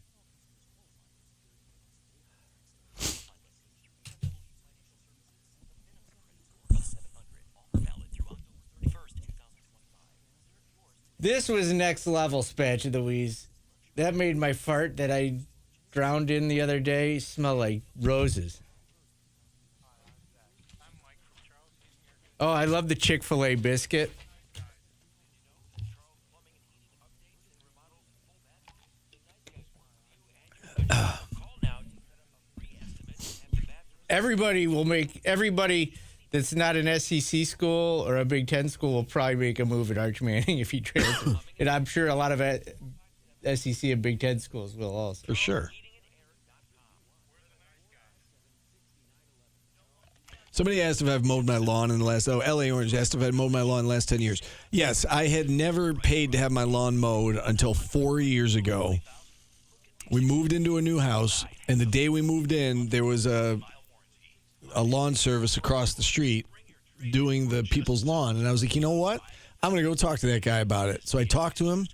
This was next level, Spatch of the Wheeze. That made my fart that I drowned in the other day smell like roses. Oh, I love the Chick-fil-A biscuit. Everybody that's not an SEC school or a Big Ten school will probably make a move at Arch Manning if he transfers. And I'm sure a lot of SEC and Big Ten schools will also. For sure. Somebody asked if I've mowed my lawn in the last... Oh, L.A. Orange asked if I'd mowed my lawn in the last 10 years. Yes, I had never paid to have my lawn mowed until 4 years ago. We moved into a new house, and the day we moved in, there was a lawn service across the street doing the people's lawn. And I was like, you know what? I'm going to go talk to that guy about it. So I talked to him.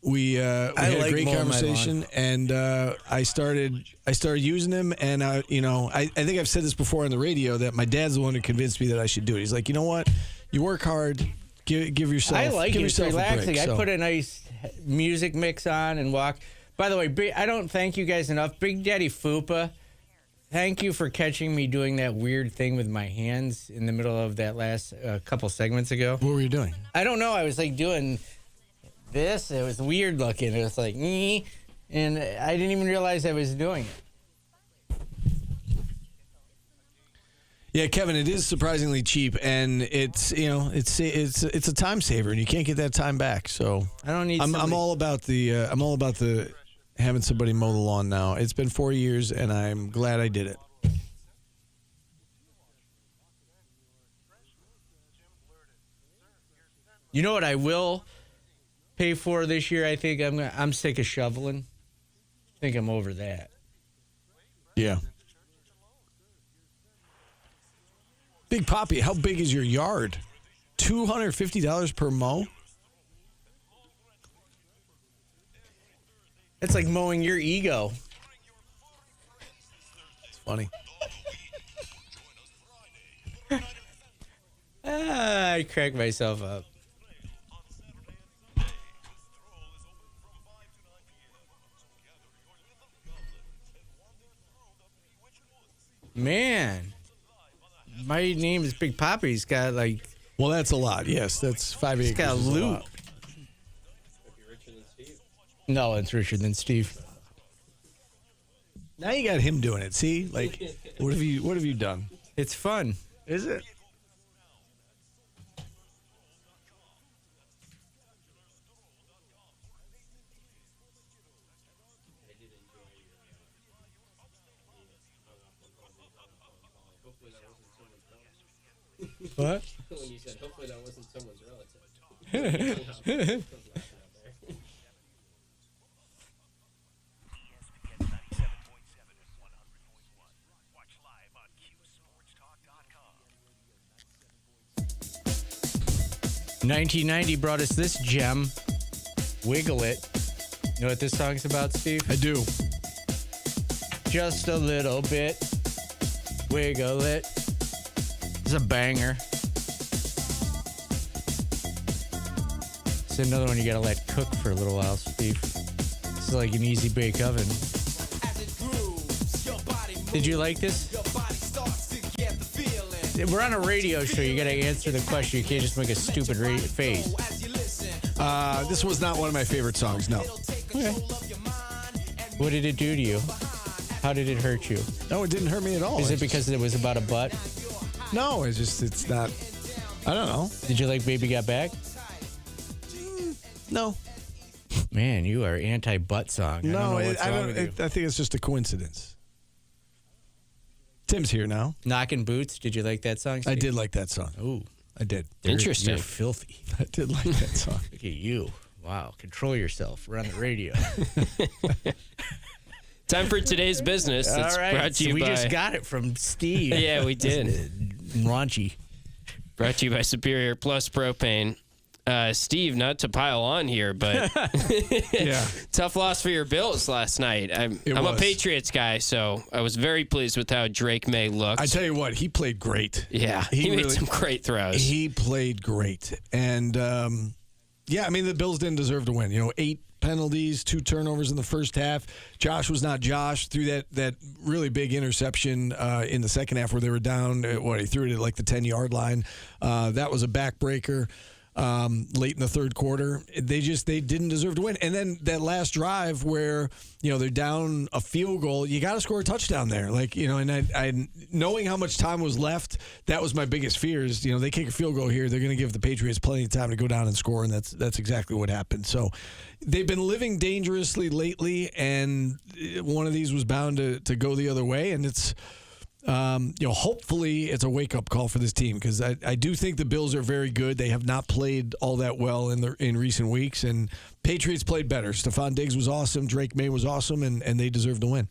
We had a great conversation, and I started using him. And I think I've said this before on the radio that my dad's the one who convinced me that I should do it. He's like, you know what? You work hard. Give yourself. I like give it. Yourself It's relaxing. a break, so. I put a nice music mix on and walk. By the way, I don't thank you guys enough. Big Daddy Fupa, thank you for catching me doing that weird thing with my hands in the middle of that last couple segments ago. What were you doing? I don't know. I was like doing this. It was weird looking. It was like, and I didn't even realize I was doing it. Yeah, Kevin, it is surprisingly cheap, and it's a time saver, and you can't get that time back. So I don't need. I'm all about the having somebody mow the lawn now. It's been 4 years, and I'm glad I did it. You know what I will pay for this year? I think I'm sick of shoveling. I think I'm over that. Yeah. Big Poppy, how big is your yard? $250 per mow? It's like mowing your ego. It's funny. I crack myself up. Man, my name is Big Papi. He's got like. Well, that's a lot. Yes, that's 5 acres. He's got a is loot. lot. No, it's richer than Steve. Now you got him doing it. See, like, what have you done? It's fun. Is it? What? When you said, hopefully that wasn't someone's relative. 1990 brought us this gem, Wiggle It. You know what this song's about, Steve? I do. Just a little bit, wiggle it. It's a banger. It's another one you gotta let cook for a little while, Steve. It's like an easy bake oven. Did you like this? We're on a radio show. You gotta answer the question. You can't just make a stupid face. This was not one of my favorite songs. No. Okay. What did it do to you? How did it hurt you? No, it didn't hurt me at all. Is it because it was about a butt? No, it's not. I don't know. Did you like Baby Got Back? No. Man, you are anti-butt song. No, I think it's just a coincidence. Tim's here now. Knockin' Boots. Did you like that song, Steve? I did like that song. Ooh, I did. Interesting. You're filthy. I did like that song. Look at you. Wow. Control yourself. We're on the radio. Time for today's business. That's All right. brought to you we by... just got it from Steve. Yeah, we did. Raunchy. Brought to you by Superior Plus Propane. Steve, not to pile on here, but yeah, tough loss for your Bills last night. I'm a Patriots guy, so I was very pleased with how Drake May looked. I tell you what, he played great. Yeah, he made some great throws. He played great. And, yeah, I mean, the Bills didn't deserve to win. 8 penalties, 2 turnovers in the first half. Josh was not Josh. Threw that really big interception in the second half where they were down. He threw it at like the 10-yard line. That was a backbreaker. Late in the third quarter, they didn't deserve to win. And then that last drive where they're down a field goal, you got to score a touchdown there. And I knowing how much time was left, that was my biggest fear. Is they kick a field goal here, they're going to give the Patriots plenty of time to go down and score, and that's exactly what happened. So they've been living dangerously lately, and one of these was bound to go the other way, and it's. Hopefully it's a wake-up call for this team because I do think the Bills are very good. They have not played all that well in recent weeks, and Patriots played better. Stephon Diggs was awesome. Drake May was awesome, and they deserve to win.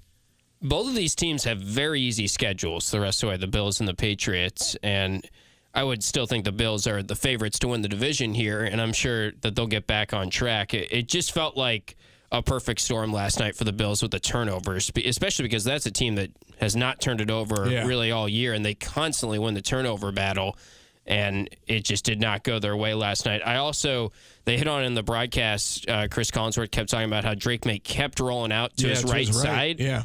Both of these teams have very easy schedules the rest of the way, the Bills and the Patriots, and I would still think the Bills are the favorites to win the division here, and I'm sure that they'll get back on track. It just felt like a perfect storm last night for the Bills with the turnovers, especially because that's a team that has not turned it over really all year, and they constantly win the turnover battle, and it just did not go their way last night. They hit on in the broadcast, Chris Collinsworth kept talking about how Drake May kept rolling out to his right side. Yeah.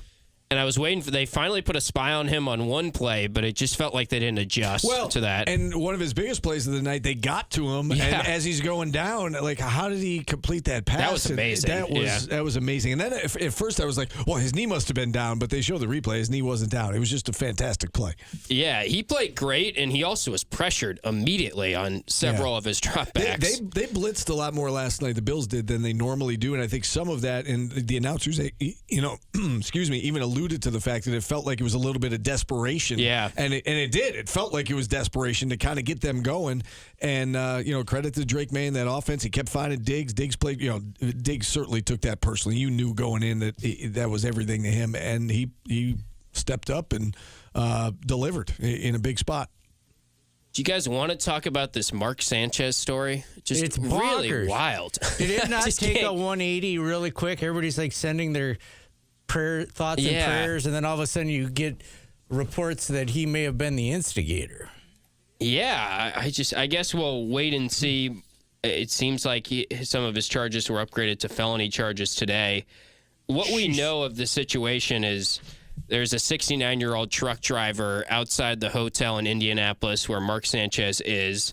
And I was waiting they finally put a spy on him on one play, but it just felt like they didn't adjust to that. And one of his biggest plays of the night, they got to him, and as he's going down, how did he complete that pass? That was amazing. That was amazing. And then at first I was like, well, his knee must have been down, but they showed the replay. His knee wasn't down. It was just a fantastic play. Yeah, he played great, and he also was pressured immediately on several of his dropbacks. They blitzed a lot more last night, the Bills did, than they normally do, and I think some of that, and the announcers, excuse me, even alluded to the fact that it felt like it was a little bit of desperation. Yeah. And it did. It felt like it was desperation to kind of get them going. And, credit to Drake May in that offense. He kept finding Diggs. Diggs played, Diggs certainly took that personally. You knew going in that that was everything to him. And he stepped up and delivered in a big spot. Do you guys want to talk about this Mark Sanchez story? Just It's really bonkers. wild. Did it not Just take can't- a 180 really quick? Everybody's like sending their thoughts and Yeah. prayers, and then all of a sudden you get reports that he may have been the instigator. Yeah, I guess we'll wait and see. It seems like some of his charges were upgraded to felony charges today. What we know of the situation is there's a 69-year-old truck driver outside the hotel in Indianapolis where Mark Sanchez is,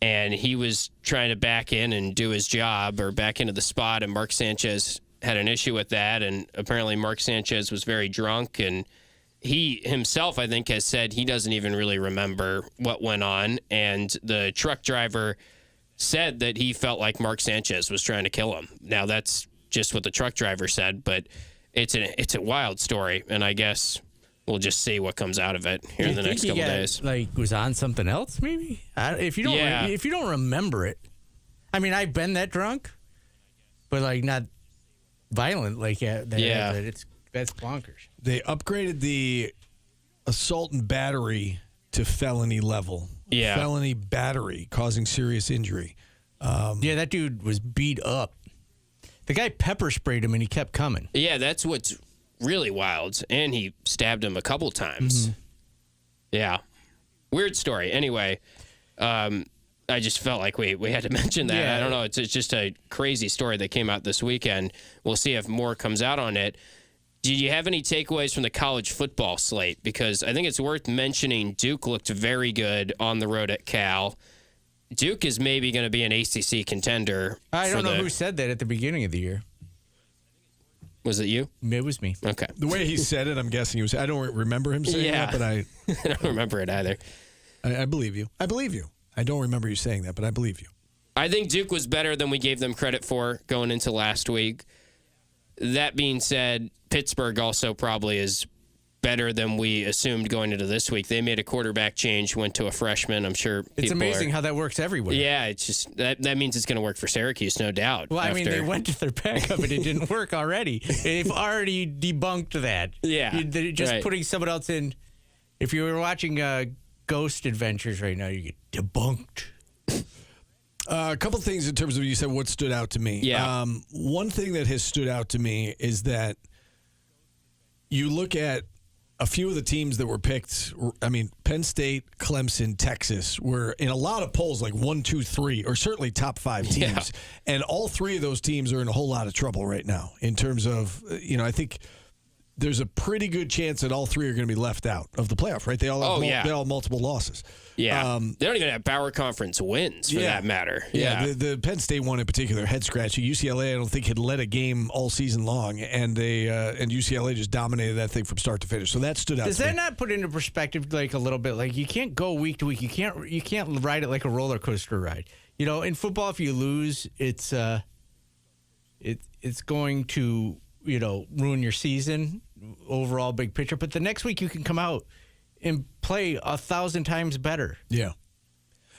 and he was trying to back in and do his job or back into the spot, and Mark Sanchez had an issue with that, and apparently Mark Sanchez was very drunk, and he himself, I think, has said he doesn't even really remember what went on, and the truck driver said that he felt like Mark Sanchez was trying to kill him. Now, that's just what the truck driver said, but it's a wild story, and I guess we'll just see what comes out of it here in the next couple days. Like, was on something else, maybe? If you don't remember it, I mean, I've been that drunk, but like not violent like that. Yeah. That's bonkers. They upgraded the assault and battery to felony level. Yeah. Felony battery causing serious injury. Yeah, that dude was beat up. The guy pepper sprayed him and he kept coming. Yeah, that's what's really wild. And he stabbed him a couple times. Mm-hmm. Yeah. Weird story. Anyway, I just felt like we had to mention that. Yeah. I don't know. It's just a crazy story that came out this weekend. We'll see if more comes out on it. Did you have any takeaways from the college football slate? Because I think it's worth mentioning Duke looked very good on the road at Cal. Duke is maybe going to be an ACC contender. I don't know who said that at the beginning of the year. Was it you? It was me. Okay. The way he said it, I'm guessing he was. I don't remember him saying that, but I don't remember it either. I believe you. I believe you. I don't remember you saying that, but I believe you. I think Duke was better than we gave them credit for going into last week. That being said, Pittsburgh also probably is better than we assumed going into this week. They made a quarterback change, went to a freshman. I'm sure It's amazing how that works everywhere. Yeah, it's just that means it's going to work for Syracuse, no doubt. Well, I mean, they went to their backup and it didn't work already. They've already debunked that. Yeah, They're just right. putting someone else in. If you were watching Ghost Adventures right now, you get debunked. A couple things in terms of you said what stood out to me. Yeah. One thing that has stood out to me is that you look at a few of the teams that were picked. I mean, Penn State, Clemson, Texas were in a lot of polls like 1, 2, 3, or certainly top 5 teams. Yeah. And all 3 of those teams are in a whole lot of trouble right now in terms of, I think there's a pretty good chance that all 3 are going to be left out of the playoff, right? They all have, they all have multiple losses. Yeah. They don't even have Power Conference wins for that matter. Yeah. The Penn State one in particular, head scratching. UCLA, I don't think had led a game all season long, and and UCLA just dominated that thing from start to finish. So that stood out. Does to that me. not put into perspective like a little bit? Like you can't go week to week. You can't ride it like a roller coaster ride. In football, if you lose, it's going to ruin your season overall, big picture. But the next week you can come out and play 1,000 times better. Yeah.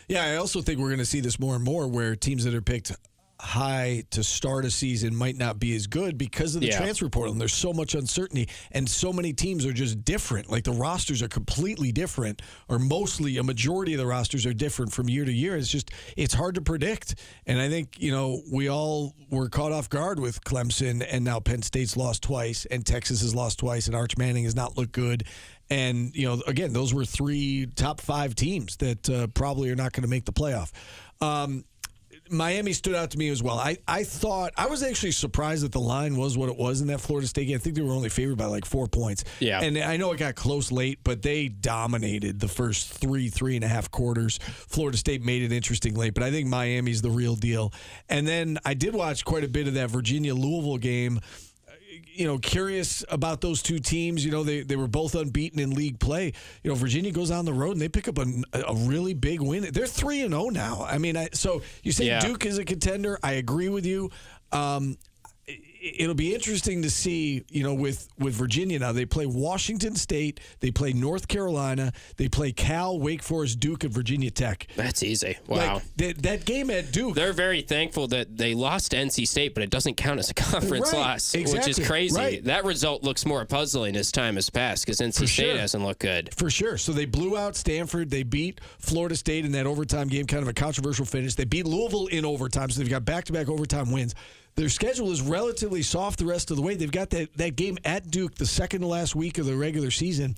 Yeah, I also think we're going to see this more and more where teams that are picked high to start a season might not be as good because of the transfer portal. And there's so much uncertainty, and so many teams are just different. Like the rosters are completely different, or mostly a majority of the rosters are different from year to year. It's hard to predict. And I think, we all were caught off guard with Clemson, and now Penn State's lost twice, and Texas has lost twice, and Arch Manning has not looked good. And, again, those were 3 top 5 teams that probably are not going to make the playoff. Miami stood out to me as well. I thought, I was actually surprised that the line was what it was in that Florida State game. I think they were only favored by like 4 points. Yeah. And I know it got close late, but they dominated the first 3.5 quarters. Florida State made it interesting late, but I think Miami's the real deal. And then I did watch quite a bit of that Virginia-Louisville game. Curious about those 2 teams. They were both unbeaten in league play. Virginia goes on the road and they pick up a really big win. They're 3-0 now. I mean, so you say Duke is a contender. I agree with you. it'll be interesting to see, with Virginia now. They play Washington State, they play North Carolina, they play Cal, Wake Forest, Duke, and Virginia Tech. That's easy. Wow. That game at Duke. They're very thankful that they lost to NC State, but it doesn't count as a conference loss, which is crazy. Right. That result looks more puzzling as time has passed because NC State hasn't looked good. For sure. So they blew out Stanford. They beat Florida State in that overtime game, kind of a controversial finish. They beat Louisville in overtime, so they've got back-to-back overtime wins. Their schedule is relatively soft the rest of the way. They've got that game at Duke the second to last week of the regular season.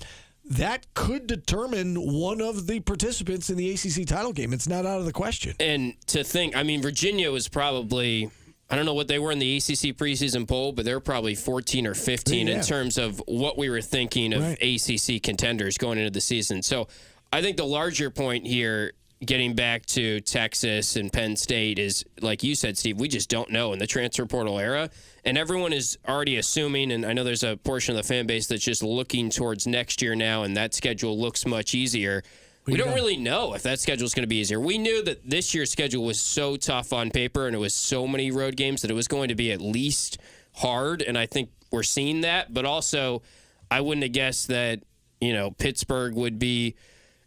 That could determine one of the participants in the ACC title game. It's not out of the question. And to think, Virginia was probably, I don't know what they were in the ACC preseason poll, but they're probably 14 or 15 in terms of what we were thinking of ACC contenders going into the season. So I think the larger point here, getting back to Texas and Penn State, is, like you said, Steve, we just don't know in the transfer portal era. And everyone is already assuming, and I know there's a portion of the fan base that's just looking towards next year now, and that schedule looks much easier. We don't really know if that schedule is going to be easier. We knew that this year's schedule was so tough on paper, and it was so many road games that it was going to be at least hard, and I think we're seeing that. But also, I wouldn't have guessed that, Pittsburgh would be...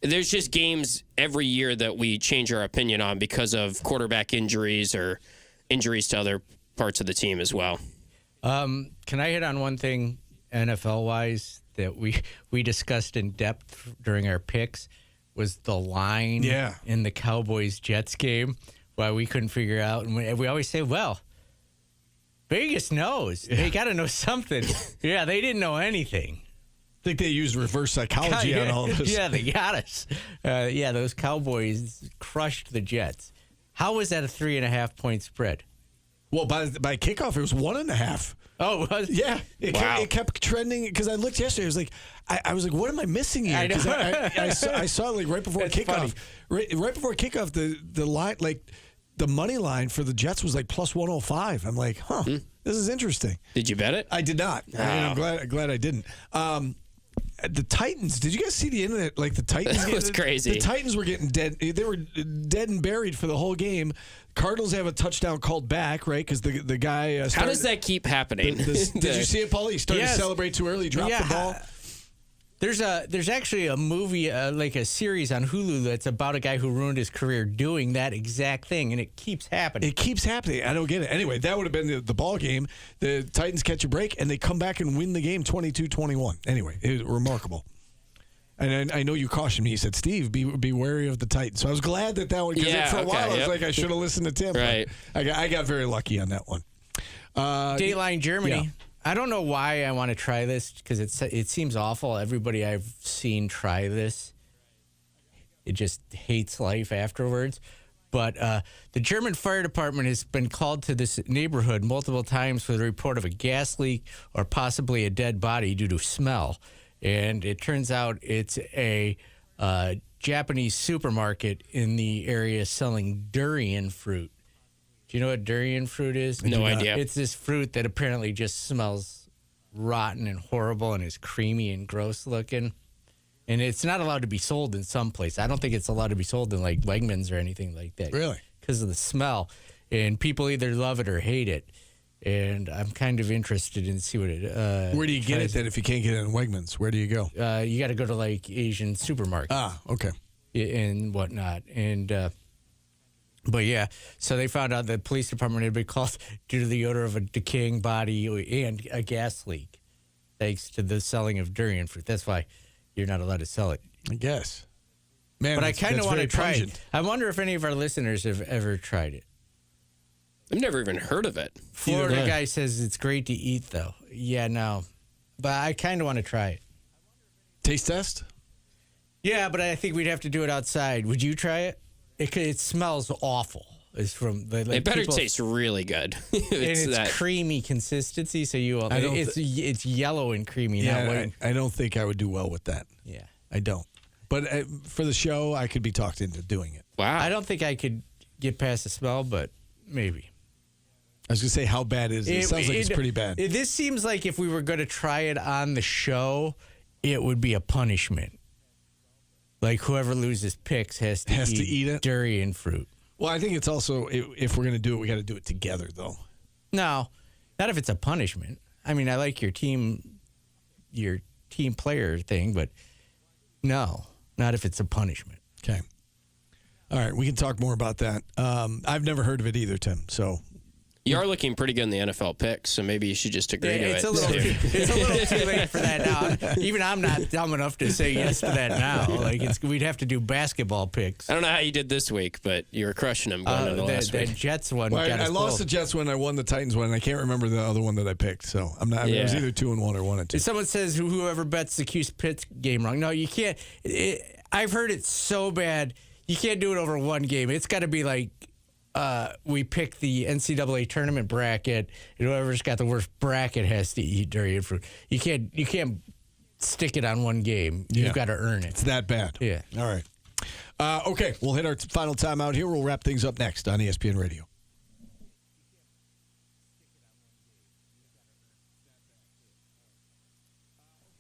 There's just games every year that we change our opinion on because of quarterback injuries or injuries to other parts of the team as well. Can I hit on one thing NFL-wise that we discussed in depth during our picks was the line in the Cowboys-Jets game, why we couldn't figure out. And we always say, well, Vegas knows. They got to know something. Yeah, they didn't know anything. I think they used reverse psychology on all of this. Yeah, they got us. Those Cowboys crushed the Jets. How was that a 3.5-point spread? Well, by kickoff, it was 1.5. Oh, it was? Yeah. It kept trending because I looked yesterday. I was like, I was like, what am I missing here? Because I saw like right before kickoff. Right before kickoff, the line, like the money line for the Jets was like plus 105. I'm like, this is interesting. Did you bet it? I did not. Oh. I'm glad I didn't. The Titans, did you guys see the internet? Like the Titans, it was crazy. The Titans were getting dead. They were dead and buried for the whole game. Cardinals have a touchdown called back, right? Because the guy. How does that keep happening? Did you see it, Paulie? He started to celebrate too early, dropped the ball. There's actually a movie, like a series on Hulu that's about a guy who ruined his career doing that exact thing, and it keeps happening. It keeps happening. I don't get it. Anyway, that would have been the ball game. The Titans catch a break, and they come back and win the game 22-21. Anyway, it was remarkable. And I know you cautioned me. You said, Steve, be wary of the Titans. So I was glad that one, because for a while I was like, I should have listened to Tim. Right. I got very lucky on that one. Dateline Germany. Yeah. I don't know why I want to try this because it seems awful. Everybody I've seen try this, it just hates life afterwards. But the German fire department has been called to this neighborhood multiple times for the report of a gas leak or possibly a dead body due to smell. And it turns out it's a Japanese supermarket in the area selling durian fruit. Do you know what durian fruit is? No idea. It's this fruit that apparently just smells rotten and horrible and is creamy and gross looking. And it's not allowed to be sold in some place. I don't think it's allowed to be sold in like Wegmans or anything like that. Really? Because of the smell. And people either love it or hate it. And I'm kind of interested in see what it. Where do you get it then if you can't get it in Wegmans? Where do you go? You got to go to like Asian supermarkets. Ah, okay. And whatnot. And but yeah, so they found out the police department had been called due to the odor of a decaying body and a gas leak, thanks to the selling of durian fruit. That's why you're not allowed to sell it. I guess. Man, but I kind of want to try pungent. it. I wonder if any of our listeners have ever tried it. I've never even heard of it. Florida guy says it's great to eat, though. Yeah, no. But I kind of want to try it. Taste test? Yeah, but I think we'd have to do it outside. Would you try it? It smells awful. It's from the. Like, it better taste really good. It's creamy consistency, so it's yellow and creamy. Yeah, not white. I don't think I would do well with that. Yeah, I don't. But for the show, I could be talked into doing it. Wow. I don't think I could get past the smell, but maybe. I was going to say, how bad is it? It sounds like it's pretty bad. This seems like if we were going to try it on the show, it would be a punishment. Like whoever loses picks has to eat it? Durian fruit. Well, I think it's also, if we're going to do it, we got to do it together, though. No. Not if it's a punishment. I mean, I like your team player thing, but no, not if it's a punishment. Okay. All right, we can talk more about that. I've never heard of it either, Tim. So You are looking pretty good in the NFL picks, so maybe you should just agree to it's it. It's a little too late for that now. Even I'm not dumb enough to say yes to that now. Like we'd have to do basketball picks. I don't know how you did this week, but you were crushing them going into last the week. Jets one. Well, got I us lost both. the Jets one. I won the Titans one. And I can't remember the other one that I picked. So I'm not. I mean, it was either 2-1 or 1-2. Someone says whoever bets the Cuse-Pitts game wrong. No, you can't. I've heard it so bad. You can't do it over one game. It's got to be like we pick the NCAA tournament bracket, and whoever's got the worst bracket has to eat durian fruit. You can't stick it on one game. You've got to earn it. It's that bad. Yeah. All right. Okay, we'll hit our final timeout here. We'll wrap things up next on ESPN Radio.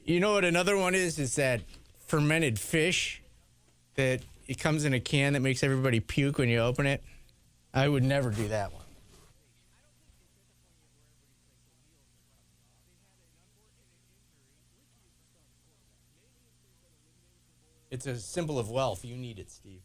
You know what another one is? Is that fermented fish that it comes in a can that makes everybody puke when you open it? I would never do that one. It's a symbol of wealth. You need it, Steve.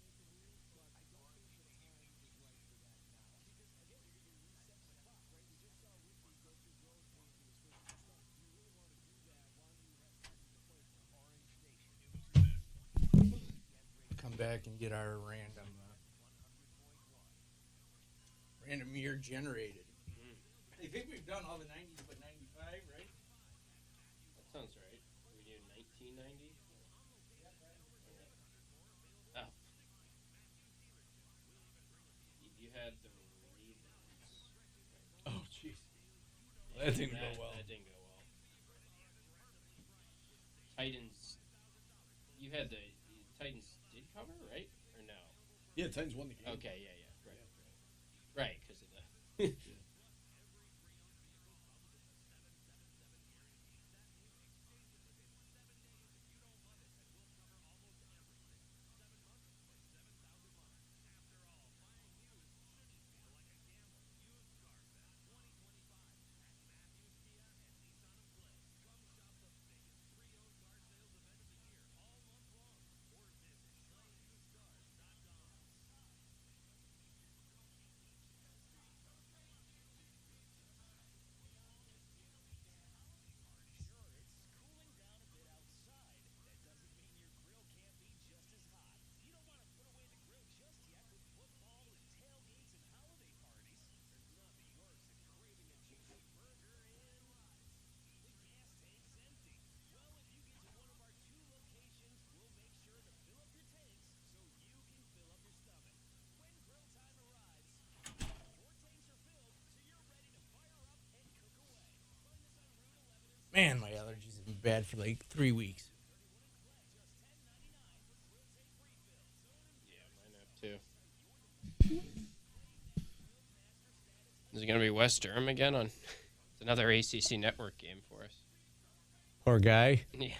Come back and get our random year generated. I think we've done all the 90s but 95, right? That sounds right. We do 1990? Oh. You had the Ravens. Oh, jeez. That didn't go well. That didn't go well. Titans. You had the Titans did cover, right? Or no? Yeah, Titans won the game. Okay, yeah. Right, because of the. Man, my allergies have been bad for like 3 weeks. Yeah, mine have too. Is it going to be West Durham again? It's another ACC network game for us. Poor guy. Yeah.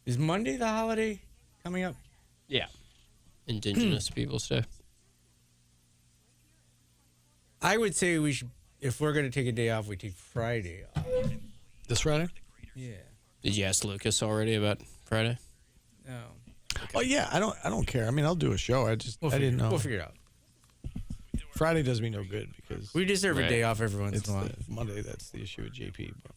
Is Monday the holiday coming up? Yeah. Indigenous Peoples Day. I would say we should, if we're going to take a day off, we take Friday off. This Friday? Yeah. Did you ask Lucas already about Friday? No. Oh yeah, I don't care. I mean, I'll do a show. I didn't know. We'll figure it out. Friday does me no good because We deserve a day off every once in a while. Monday, that's the issue with JP. But.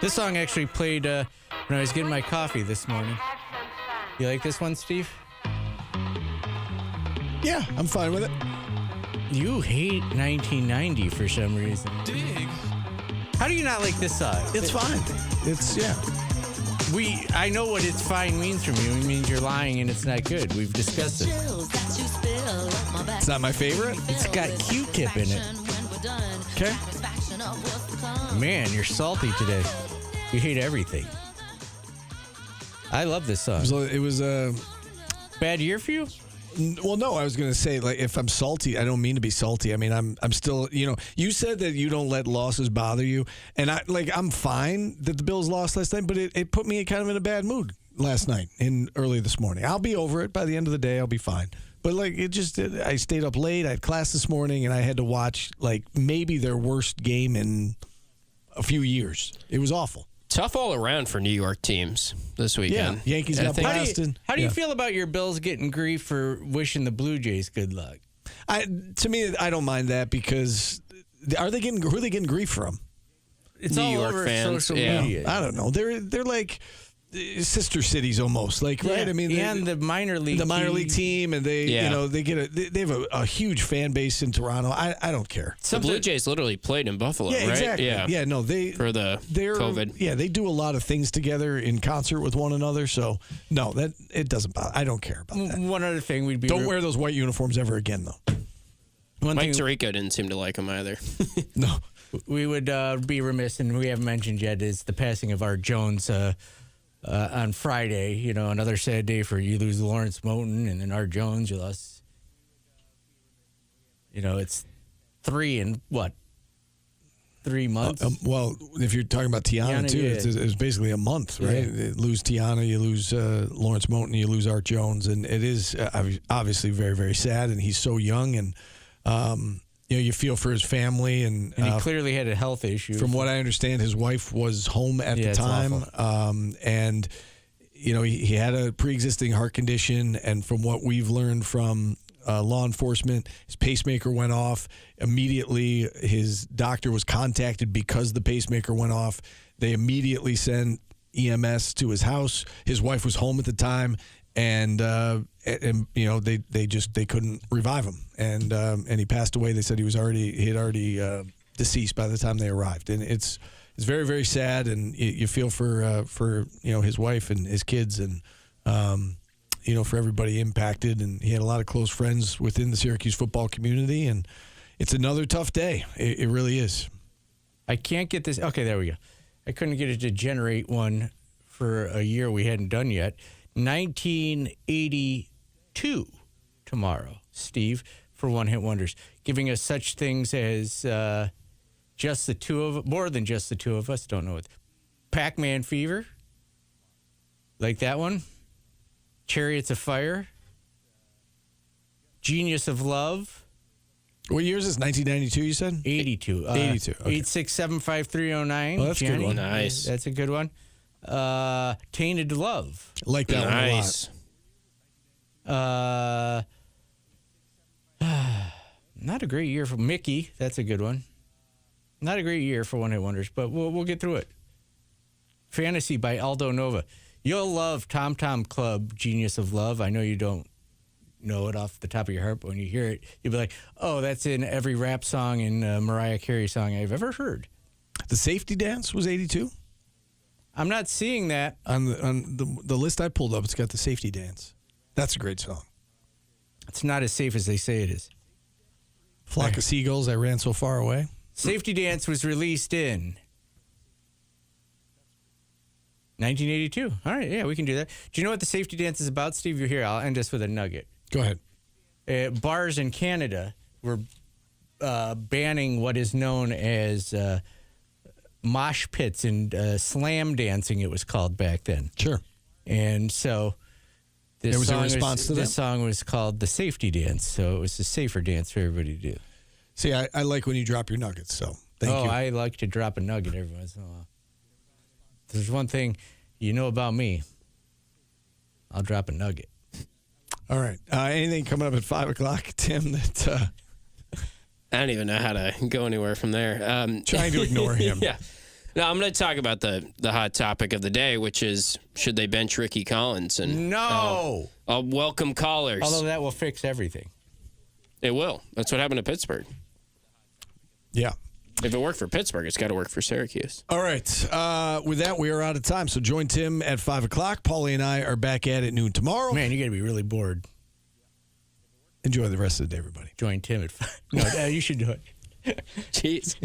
This song actually played when I was getting my coffee this morning. You like this one, Steve? Yeah, I'm fine with it. You hate 1990 for some reason. Dig. How do you not like this song? It's fine. It's, yeah. I know what it's fine means from you. It means you're lying and it's not good. We've discussed it. It's not my favorite. It's got Q-Tip in it. Okay. Man, you're salty today. You hate everything. I love this song. It was a bad year for you? Well, no, I was going to say, like, if I'm salty, I don't mean to be salty. I mean, I'm still, you said that you don't let losses bother you. And I'm fine that the Bills lost last night, but it put me kind of in a bad mood last night and early this morning. I'll be over it by the end of the day. I'll be fine. But I stayed up late. I had class this morning and I had to watch maybe their worst game in a few years. It was awful. Tough all around for New York teams this weekend. Yeah, Yankees got blasted. How do you feel about your Bills getting grief for wishing the Blue Jays good luck? To me, I don't mind that because who are they getting grief from? It's New all York over fans, social yeah. media. I don't know. They're like sister cities almost, right? I mean, and the minor league, team, and they have a huge fan base in Toronto. I don't care. The Blue Jays literally played in Buffalo, right? Exactly. Yeah, no, for they're COVID. Yeah, they do a lot of things together in concert with one another. So no, that it doesn't bother. I don't care about that. One other thing, don't wear those white uniforms ever again, though. Mike Tirico didn't seem to like them either. No, we would be remiss, and we haven't mentioned yet, is the passing of Art Jones. On Friday, another sad day for you. Lose Lawrence Moten and then Art Jones. You lost. It's 3 in what? 3 months. Well, if you're talking about Tiana too, it's basically a month, right? Yeah. You lose Tiana, you lose Lawrence Moten, you lose Art Jones, and it is obviously very, very sad. And he's so young, and you feel for his family, and he clearly had a health issue. From what I understand, his wife was home at the time, and he had a pre-existing heart condition. And from what we've learned from law enforcement, his pacemaker went off immediately. His doctor was contacted because the pacemaker went off. They immediately sent EMS to his house. His wife was home at the time. And they couldn't revive him, and he passed away. They said he had already deceased by the time they arrived, and it's very, very sad. And you feel for his wife and his kids, and for everybody impacted. And he had a lot of close friends within the Syracuse football community, and it's another tough day. It really is. I can't get this. Okay, there we go. I couldn't get it to generate one for a year we hadn't done yet. 1982 tomorrow, Steve, for One Hit Wonders, giving us such things as just the two of more than just the two of us. Don't know what. Pac-Man Fever, like that one. Chariots of Fire. Genius of Love. What year is this? 1992, you said? 82. 82. Okay. 8675309. Oh, that's a good one. Nice. That's a good one. Tainted Love. Like that nice. one a lot. Not a great year for Mickey. That's a good one. Not a great year for One Hit Wonders, but we'll get through it. Fantasy by Aldo Nova. You'll love Tom Tom Club, Genius of Love. I know you don't know it off the top of your heart, but when you hear it, you'll be like, oh, that's in every rap song and Mariah Carey song I've ever heard. The Safety Dance was 82? I'm not seeing that. On the list I pulled up, it's got The Safety Dance. That's a great song. It's not as safe as they say it is. Flock of Seagulls, I Ran So Far Away. Safety Dance was released in 1982. All right, yeah, we can do that. Do you know what the Safety Dance is about, Steve? You're here. I'll end us with a nugget. Go ahead. Bars in Canada were banning what is known as mosh pits and slam dancing, it was called back then. Sure. And so this there was song a response to that? This song was called the Safety Dance, so it was a safer dance for everybody to do. See, I like when you drop your nuggets, so thank you. I like to drop a nugget every once in a while. If there's one thing you know about me, I'll drop a nugget. All right. Anything coming up at 5 o'clock, Tim, that... I don't even know how to go anywhere from there. Trying to ignore him. Yeah. Now I'm going to talk about the hot topic of the day, which is should they bench Ricky Collins? And No. I'll welcome callers. Although that will fix everything. It will. That's what happened to Pittsburgh. Yeah. If it worked for Pittsburgh, it's got to work for Syracuse. All right. With that, we are out of time. So join Tim at 5 o'clock. Paulie and I are back at noon tomorrow. Man, you're going to be really bored. Enjoy the rest of the day, everybody. Join Tim at 5. No, you should do it. Jeez.